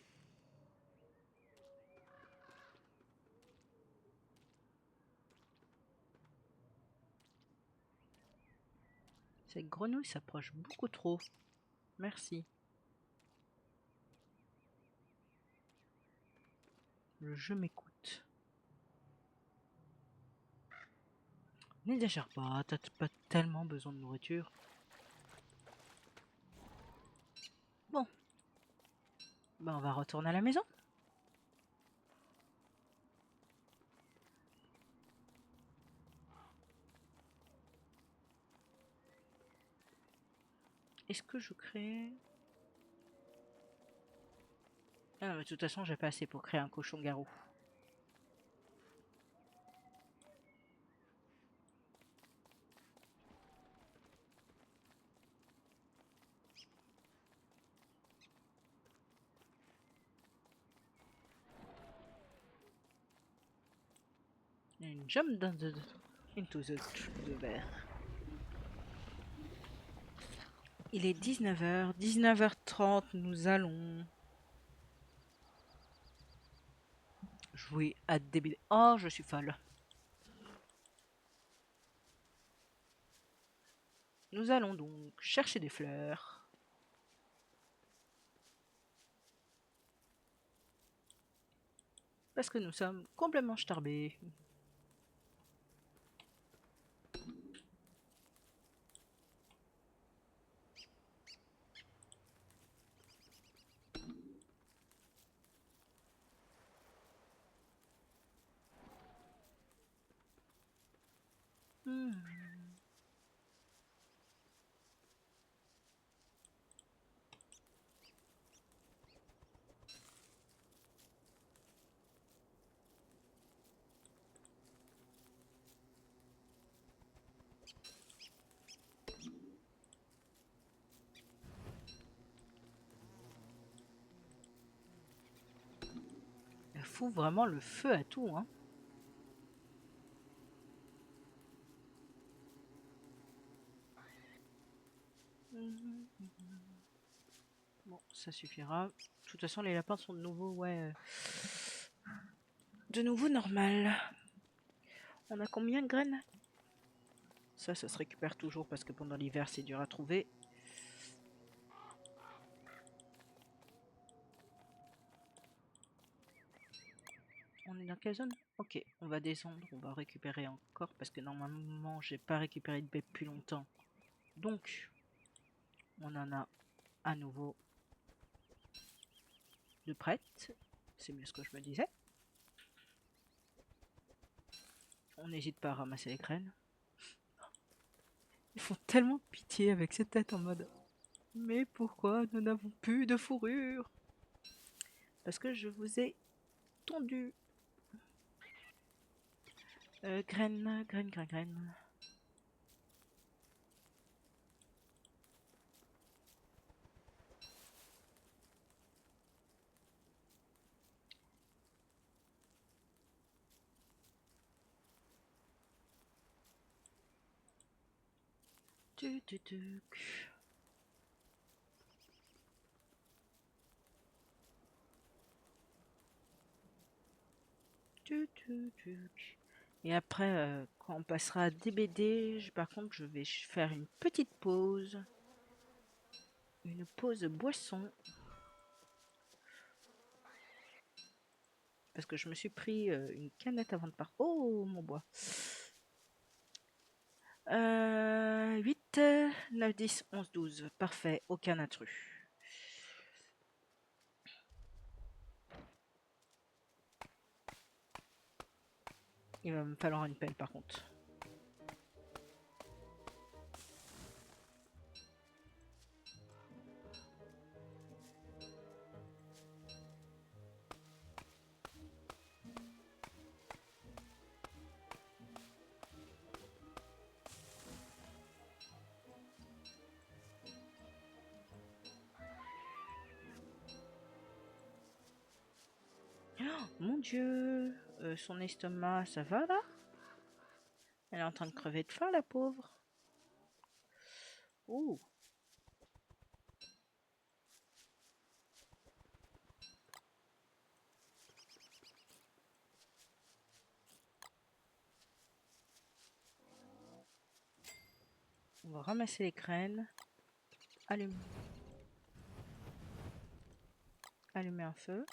Cette grenouille s'approche beaucoup trop. Merci. Le jeu m'écoute. N'exagère pas, t'as pas tellement besoin de nourriture. Bon. Ben on va retourner à la maison. Est-ce que je crée... Ah non, mais de toute façon, j'ai pas assez pour créer un cochon-garou. And jump down into the bear. Il est 19h, 19h30, nous allons jouer à débile. Oh, je suis folle. Nous allons donc chercher des fleurs. Parce que nous sommes complètement starbés. fout vraiment le feu à tout, hein. Bon, ça suffira. De toute façon, les lapins sont de nouveau, ouais, de nouveau normal. On a combien de graines? Ça se récupère toujours parce que pendant l'hiver, c'est dur à trouver. On est dans quelle zone? Ok, on va descendre, on va récupérer encore parce que normalement, j'ai pas récupéré de baies depuis longtemps. Donc, on en a à nouveau de prêtes. C'est mieux ce que je me disais. On n'hésite pas à ramasser les graines. Ils font tellement pitié avec cette tête en mode mais pourquoi nous n'avons plus de fourrure? Parce que je vous ai tondu. Graines, graines, graines, graines. Tuc. Et après, quand on passera à DBD, par contre, je vais faire une petite pause. Une pause boisson. Parce que je me suis pris une canette avant de partir. Oh, mon bois. 8, 9, 10, 11, 12. Parfait, aucun intrus. Il va me falloir une pelle par contre. Oh, mon Dieu, son estomac, ça va là? Elle est en train de crever de faim, la pauvre. Ouh. On va ramasser les graines. Allumer un feu.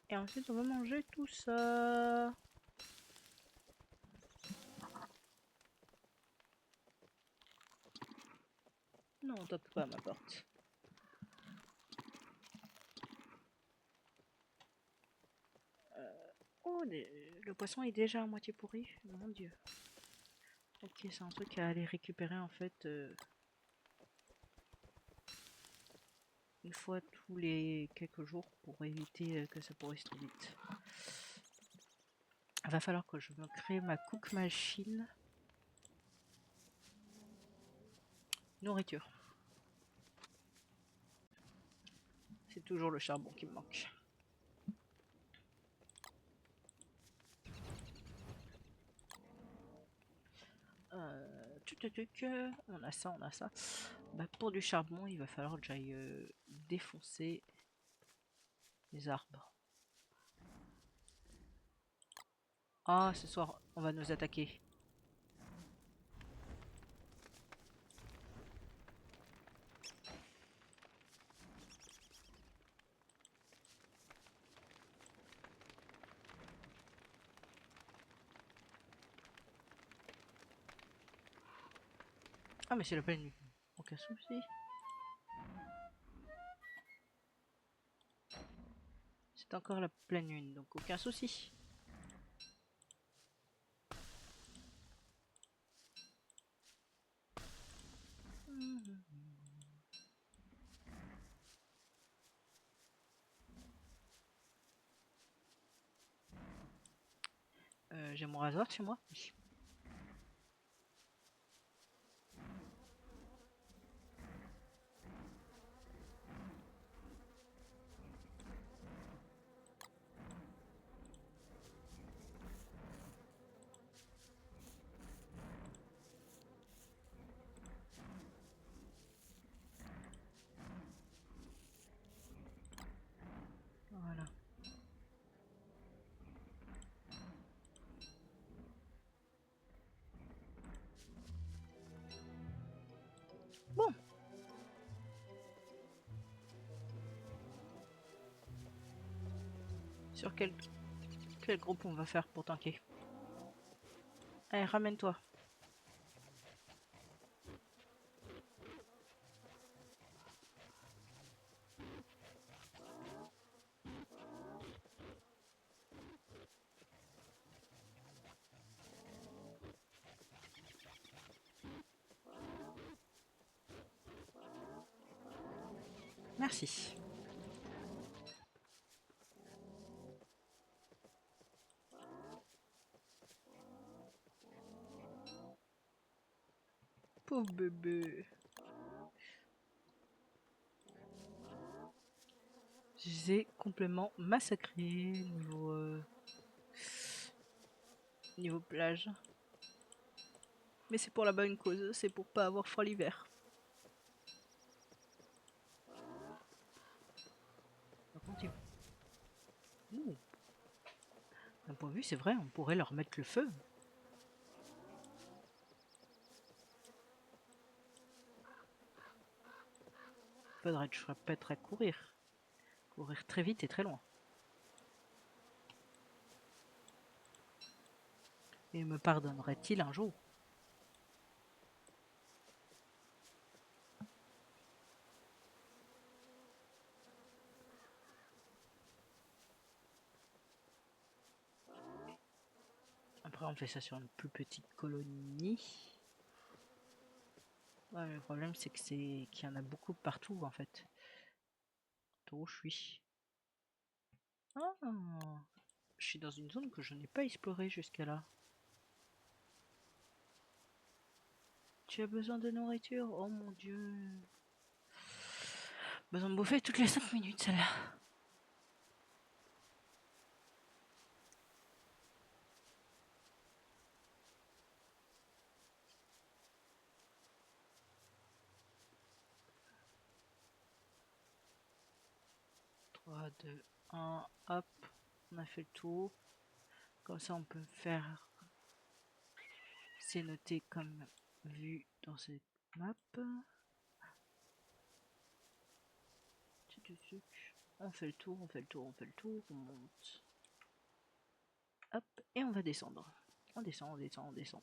Et ensuite, on va manger tout ça. Non, on tape pas à ma porte. Oh, le poisson est déjà à moitié pourri. Mon Dieu. Ok, c'est un truc à aller récupérer en fait. Une fois tous les quelques jours pour éviter que ça pourrisse trop vite. Il va falloir que je me crée ma cook machine. Nourriture. C'est toujours le charbon qui me manque. On a ça, on a ça. Bah, pour du charbon, il va falloir que j'aille défoncer les arbres. Ah, ce soir, on va nous attaquer. Ah, mais c'est la pleine nuit. Aucun souci. C'est encore la pleine lune, donc aucun souci. J'ai mon rasoir chez moi. Oui. Sur quel groupe on va faire pour tanker? Allez, ramène-toi. Merci. Pauvre bébé. Je les ai complètement massacrés niveau plage. Mais c'est pour la bonne cause, c'est pour pas avoir froid l'hiver. Par contre, d'un point de vue, c'est vrai, on pourrait leur mettre le feu. Faudrait que je répèterais courir. Courir très vite et très loin. Et me pardonnerait-il un jour? Après, on fait ça sur une plus petite colonie. Ouais, le problème, c'est qu'il y en a beaucoup partout, en fait. Où je suis. Ah, je suis dans une zone que je n'ai pas explorée jusqu'à là. Tu as besoin de nourriture? Oh mon dieu. Besoin de bouffer toutes les 5 minutes, celle-là. Trois, 2, 1, hop. On a fait le tour. Comme ça, on peut faire... C'est noté comme vu dans cette map. On fait le tour, on fait le tour, on fait le tour, on monte. Hop, et on va descendre. On descend, on descend, on descend.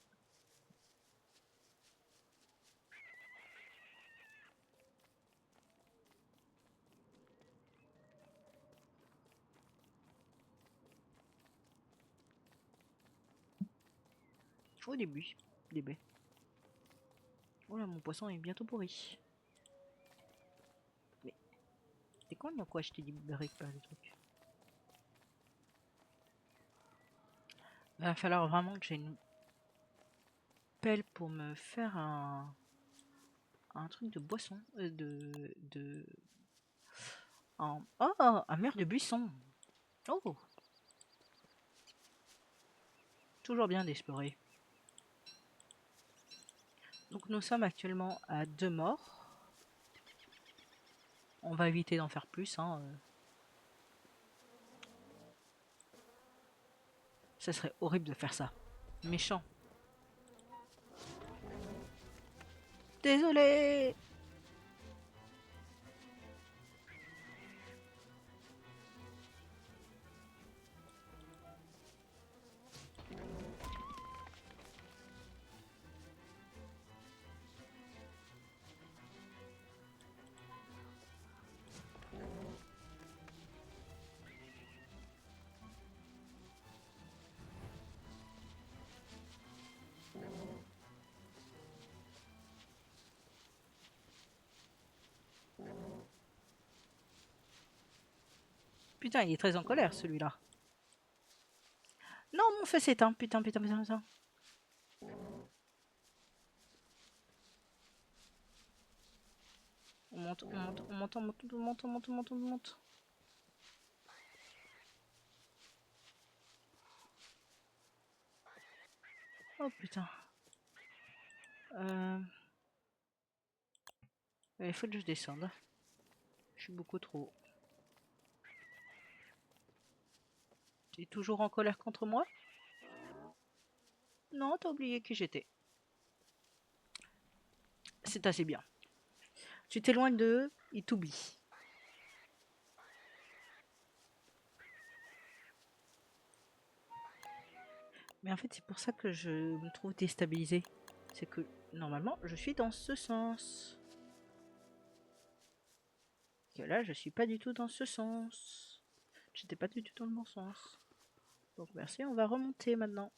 Au début, des baies. Oh là, mon poisson est bientôt pourri. Mais c'est quand il y a quoi acheter des récupérer le truc? Va falloir vraiment que j'ai une pelle pour me faire un truc de boisson. Oh, un mur de buisson. Oh, toujours bien d'explorer. Donc nous sommes actuellement à 2 morts. On va éviter d'en faire plus. Hein. Ça serait horrible de faire ça. Méchant. Désolé. Putain, il est très en colère celui-là. Non, mon feu s'éteint. Putain, putain, putain, putain. On monte, on monte, on monte, on monte, on monte, on monte, on monte, on monte. Oh putain. Il faut que je descende. Je suis beaucoup trop haut. Tu es toujours en colère contre moi? Non, t'as oublié qui j'étais. C'est assez bien. Tu t'éloignes d'eux, ils t'oublient. Mais en fait, c'est pour ça que je me trouve déstabilisée. C'est que normalement, je suis dans ce sens. Que là, je suis pas du tout dans ce sens. J'étais pas du tout dans le bon sens. Donc merci, on va remonter maintenant.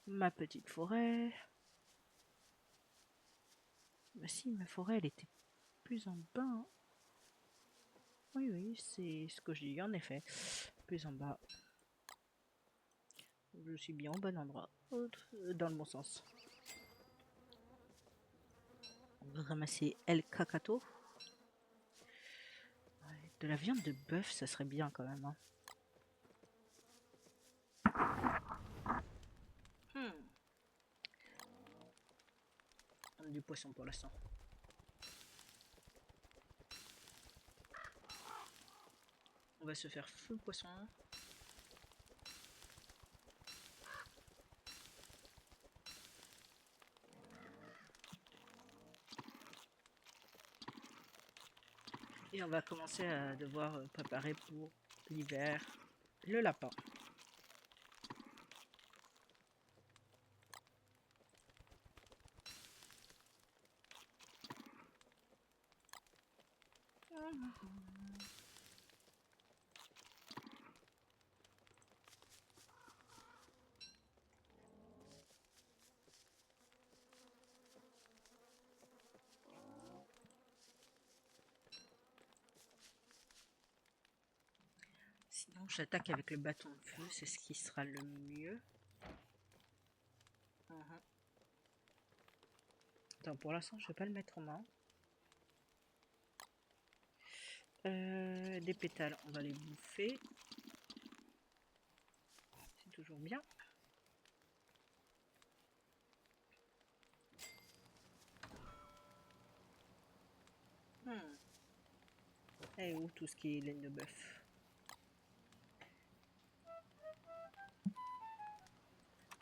Ma petite forêt. Bah si, ma forêt, elle était plus en bas, hein. Oui, oui, c'est ce que je dis, en effet. Plus en bas. Je suis bien au bon endroit. Dans le bon sens. On va ramasser El Cacato. Ouais, de la viande de bœuf, ça serait bien quand même, hein. Hmm. On a du poisson pour l'instant. On va se faire full poisson. Et on va commencer à devoir préparer pour l'hiver le lapin. Sinon, j'attaque avec le bâton de feu, c'est ce qui sera le mieux. Attends, pour l'instant, je vais pas le mettre en main. Des pétales, on va les bouffer. C'est toujours bien. Et où tout ce qui est laine de bœuf?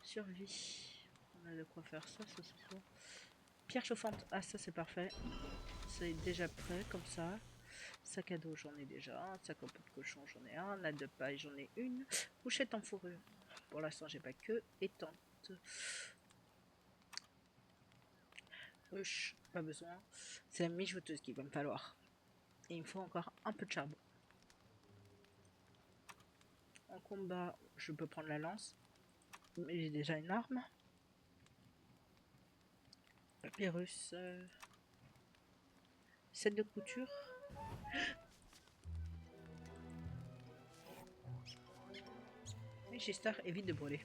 Survie. On a de quoi faire ça ce soir. Pierre chauffante. Ah, ça c'est parfait. C'est déjà prêt comme ça. Sac à dos, j'en ai déjà un. Sac à peau de cochon, j'en ai un. Natte de paille, j'en ai une. Couchette en fourrure. Pour l'instant, j'ai pas que. Étante. Ruche, pas besoin. C'est la mijoteuse qu'il va me falloir. Et il me faut encore un peu de charbon. En combat, je peux prendre la lance. Mais j'ai déjà une arme. Papyrus. Set de couture. Et Chester évite de brûler.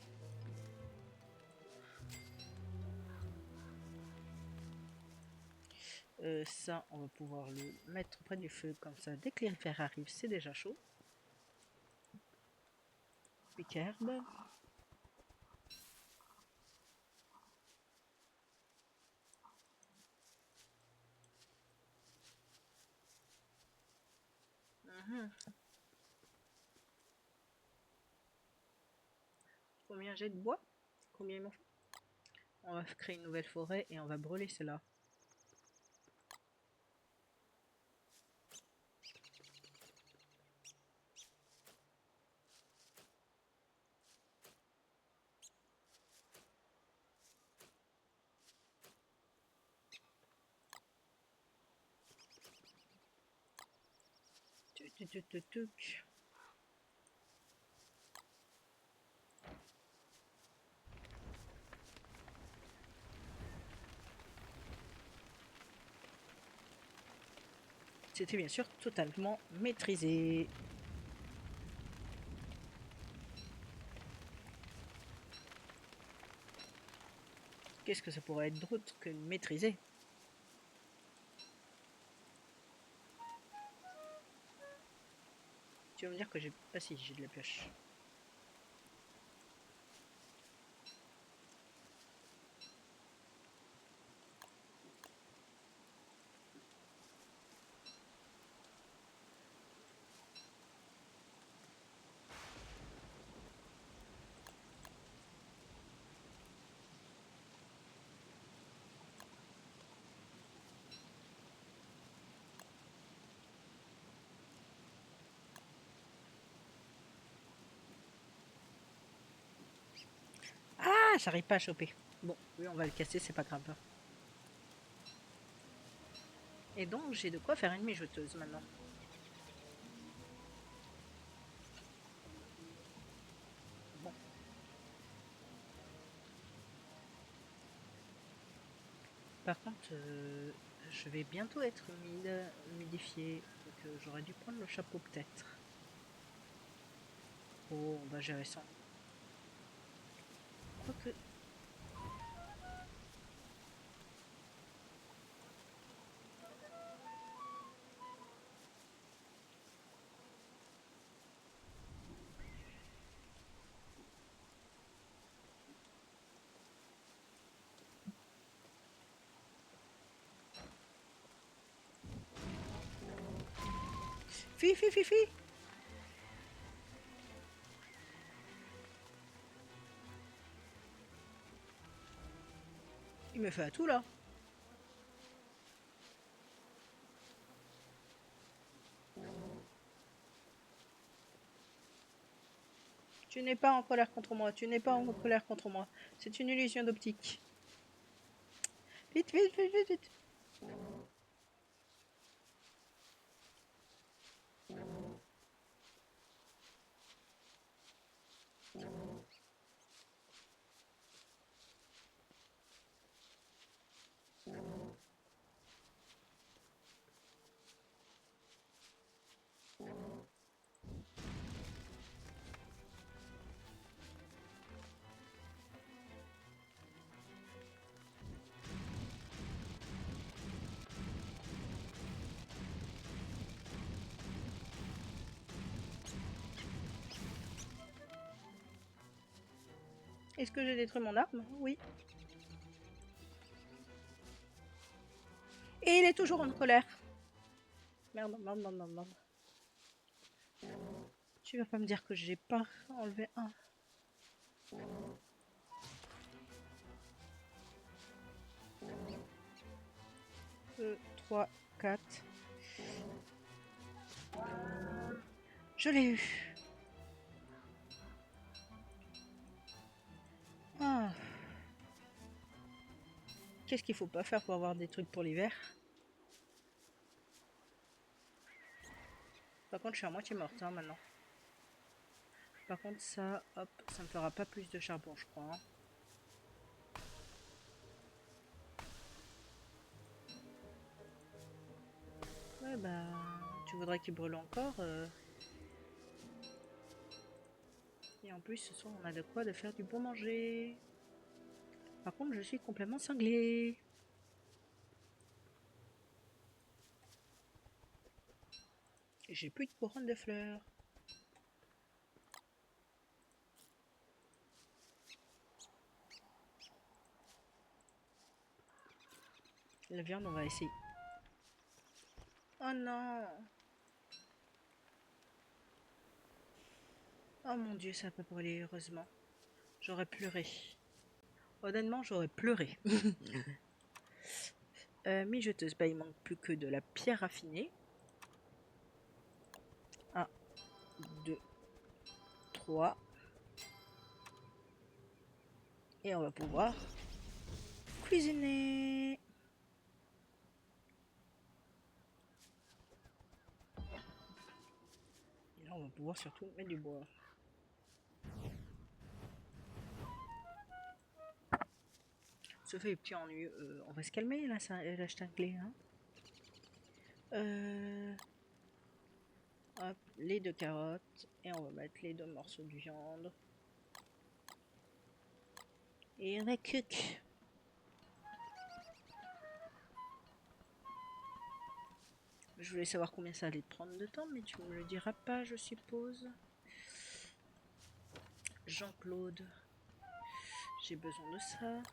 Ça, on va pouvoir le mettre près du feu, comme ça, dès que l'hiver arrive, c'est déjà chaud. Pique-herbe. Combien j'ai de bois? Combien il m'en faut? On va créer une nouvelle forêt et on va brûler celle-là. Tuc. C'était bien sûr totalement maîtrisé. Qu'est-ce que ça pourrait être d'autre que maîtrisé? Tu vas me dire que j'ai... Ah si, j'ai de la pioche. j'arrive pas à choper. Bon, oui, on va le casser, c'est pas grave. Et donc, j'ai de quoi faire une mijoteuse maintenant. Bon. Par contre, je vais bientôt être humidifiée. Donc, j'aurais dû prendre le chapeau peut-être. Oh, on va gérer ça. Quoique. Fi. Il me fait à tout là. Tu n'es pas en colère contre moi. Tu n'es pas en colère contre moi. C'est une illusion d'optique. Vite. Est-ce que j'ai détruit mon arme? Oui. Et il est toujours en colère. Merde. Tu vas pas me dire que j'ai pas enlevé un. 2, 3, 4. Je l'ai eu. Ah. Qu'est-ce qu'il faut pas faire pour avoir des trucs pour l'hiver? Par contre, je suis à moitié morte hein, maintenant. Par contre, ça, hop, ça me fera pas plus de charbon, je crois. Hein. Ouais, bah, tu voudrais qu'il brûle encore. Et en plus, ce soir, on a de quoi de faire du bon manger. Par contre, je suis complètement cinglée. J'ai plus de couronne de fleurs. La viande, on va essayer. Oh non! Oh mon dieu, ça n'a pas brûlé, heureusement. J'aurais pleuré. Honnêtement, j'aurais pleuré. Mijoteuse, bah il manque plus que de la pierre raffinée. 1, 2, 3. Et on va pouvoir cuisiner. Et là, on va pouvoir surtout mettre du bois. Ça fait des petits ennuis. On va se calmer là, ça, la clé. Hein. Hop, les 2 carottes. Et on va mettre les 2 morceaux de viande. Et on va cook. Je voulais savoir combien ça allait prendre de temps, mais tu me le diras pas, je suppose. Jean-Claude. J'ai besoin de ça.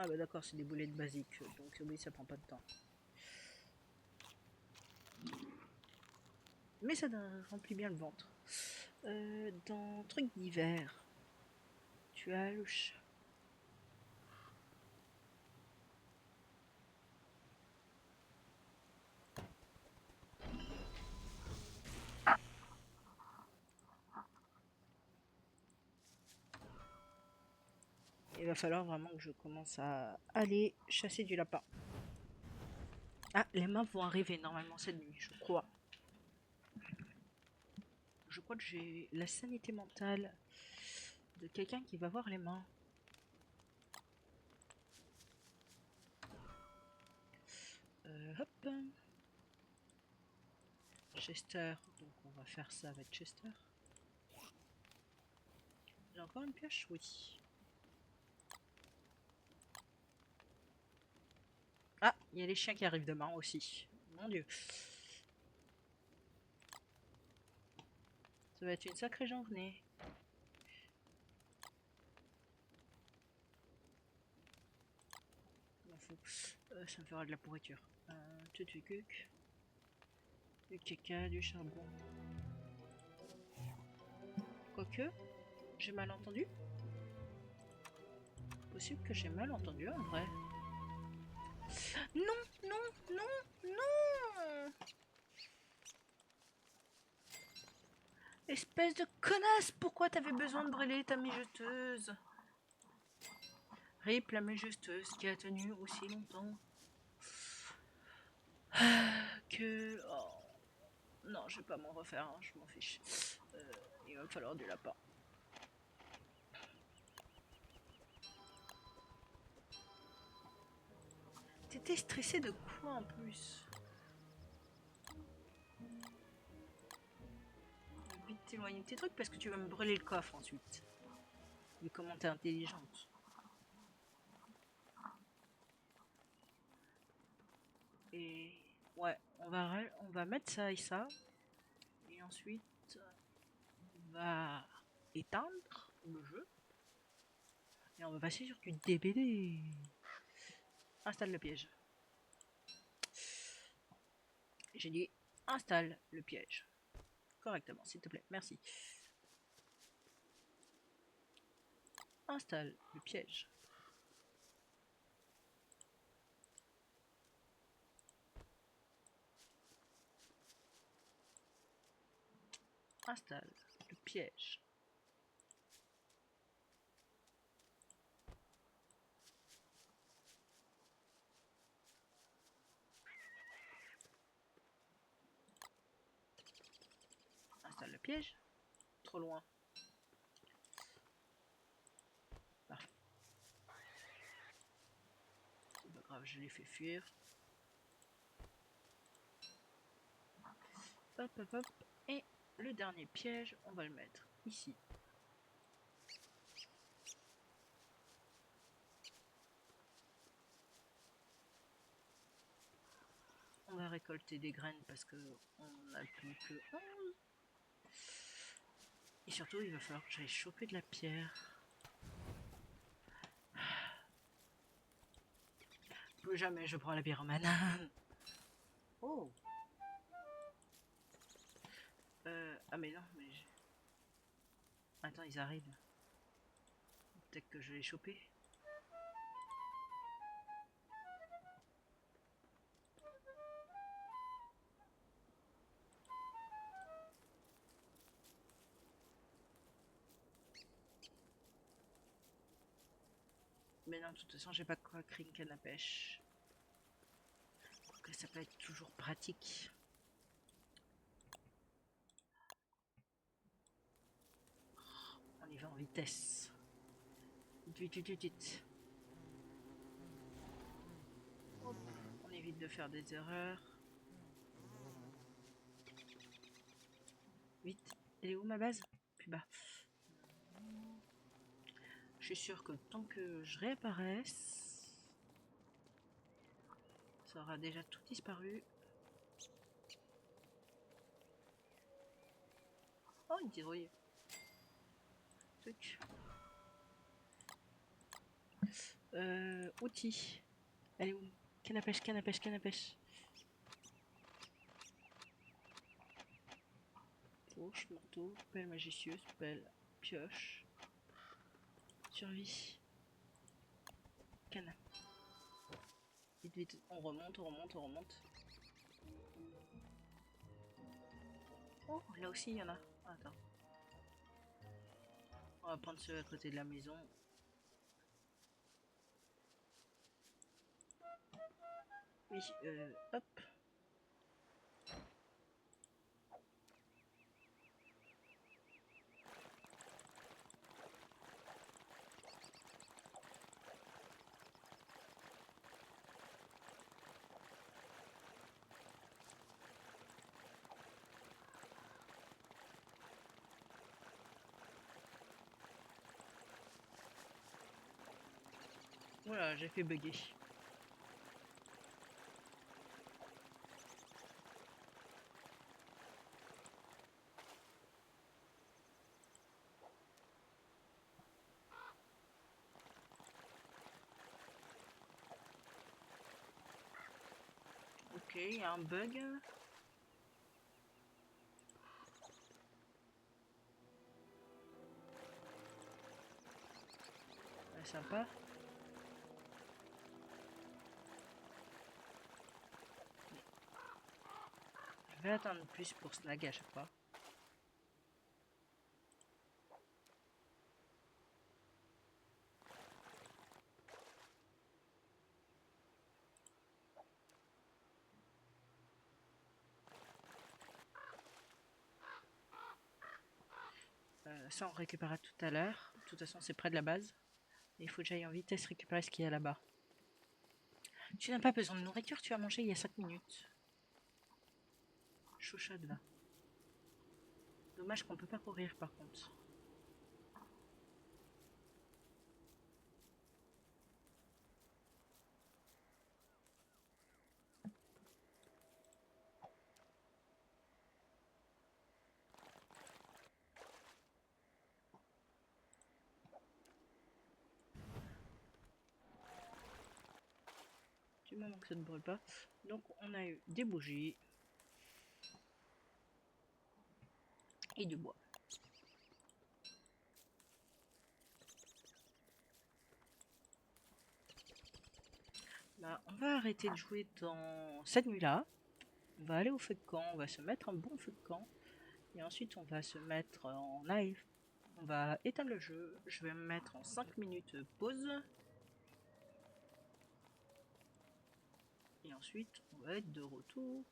Ah bah d'accord, c'est des boulettes basiques, donc oui, ça prend pas de temps. Mais ça remplit bien le ventre. Dans truc d'hiver, tu as le chat. Il va falloir vraiment que je commence à aller chasser du lapin. Ah, les mains vont arriver normalement cette nuit, je crois. Je crois que j'ai la sanité mentale de quelqu'un qui va voir les mains. Hop. Chester, donc on va faire ça avec Chester. J'ai encore une pioche? Oui. Ah, il y a les chiens qui arrivent demain aussi. Mon dieu. Ça va être une sacrée journée. Ça me fera de la pourriture. Du caca, du charbon. Quoique, j'ai mal entendu? Possible que j'ai mal entendu en vrai. Non, non, non, non! Espèce de connasse! Pourquoi t'avais besoin de brûler ta mijoteuse? Rip la mijoteuse qui a tenu aussi longtemps. Que... Oh. Non, je vais pas m'en refaire, hein, je m'en fiche. Il va me falloir du lapin. T'étais stressé de quoi en plus? Vite t'éloigner de tes trucs parce que tu vas me brûler le coffre ensuite. Mais comment t'es intelligente? Et ouais, on va mettre ça et ça. Et ensuite, on va éteindre le jeu. Et on va passer sur du DBD. Installe le piège. J'ai dit installe le piège. Correctement, s'il te plaît. Merci. Installe le piège. Installe le piège. Installe le piège. Trop loin. Parfait. C'est pas grave, je l'ai fait fuir. Hop, hop, hop. Et le dernier piège, on va le mettre ici. On va récolter des graines parce que on n'a plus que 11. Et surtout, il va falloir que j'aille choper de la pierre. Plus jamais je prends la pyromane. Oh. Ah mais non, mais... Attends, ils arrivent. Peut-être que je vais les choper. Mais non, de toute façon, j'ai pas quoi créer une canne à pêche. Que ça peut être toujours pratique. On y va en vitesse. Vite, vite, vite, vite. Hop, on évite de faire des erreurs. Vite. Elle est où ma base? Plus bas. Je suis sûr que tant que je réapparaisse, ça aura déjà tout disparu. Oh, une petite rouille. Truc. Outils. Elle est où? Canne à pêche, canne à pêche, canne à pêche. Fourche, marteau, pelle majestueuse, pelle, pioche. Survie. Canne. Vite, vite. On remonte, on remonte, on remonte. Oh, là aussi il y en a. Attends. On va prendre ceux à côté de la maison. Oui, hop. Voilà, j'ai fait bugger. Ok, il y a un bug. Ouais, sympa. Je vais attendre plus pour snag à chaque fois. Ça on récupérera tout à l'heure. De toute façon c'est près de la base. Il faut que j'aille en vitesse récupérer ce qu'il y a là-bas. Tu n'as pas besoin de nourriture, tu as mangé il y a 5 minutes. Chauchade va. Dommage qu'on peut pas courir par contre. Du moment que ça ne brûle pas. Donc on a eu des bougies. Et du bois. Bah, on va arrêter de jouer dans cette nuit-là. On va aller au feu de camp, on va se mettre un bon feu de camp. Et ensuite on va se mettre en live. On va éteindre le jeu. Je vais me mettre en 5 minutes pause. Et ensuite on va être de retour.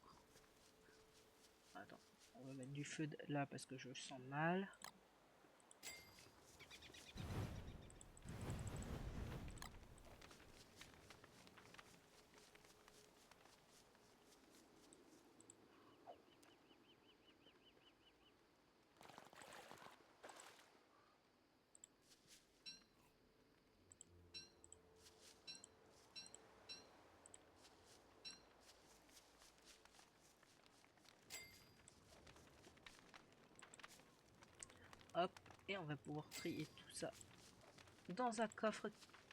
Attends, on va mettre du feu là parce que je sens mal. Hop, et on va pouvoir trier tout ça dans un coffre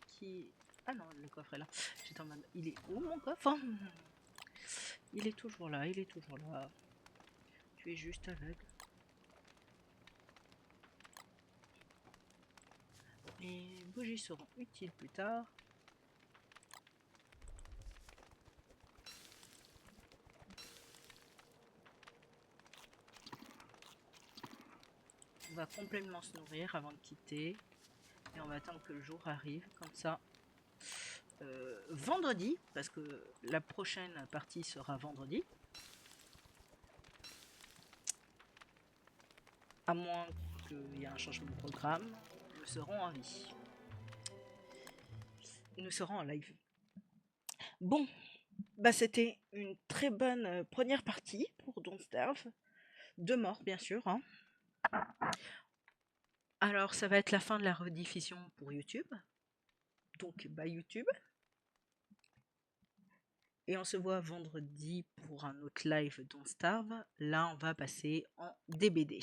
qui... Ah non, le coffre est là. J'étais en mode, il est où mon coffre? Il est toujours là, il est toujours là. Tu es juste aveugle. Les bougies seront utiles plus tard. On va complètement se nourrir avant de quitter. Et on va attendre que le jour arrive, comme ça. Vendredi, parce que la prochaine partie sera vendredi. À moins qu'il y ait un changement de programme, nous serons en vie. Nous serons en live. Bon, bah c'était une très bonne première partie pour Don't Starve. 2 morts, bien sûr. Hein. Alors, ça va être la fin de la rediffusion pour YouTube. Donc, bye YouTube. Et on se voit vendredi pour un autre live Don't Starve. Là, on va passer en DBD.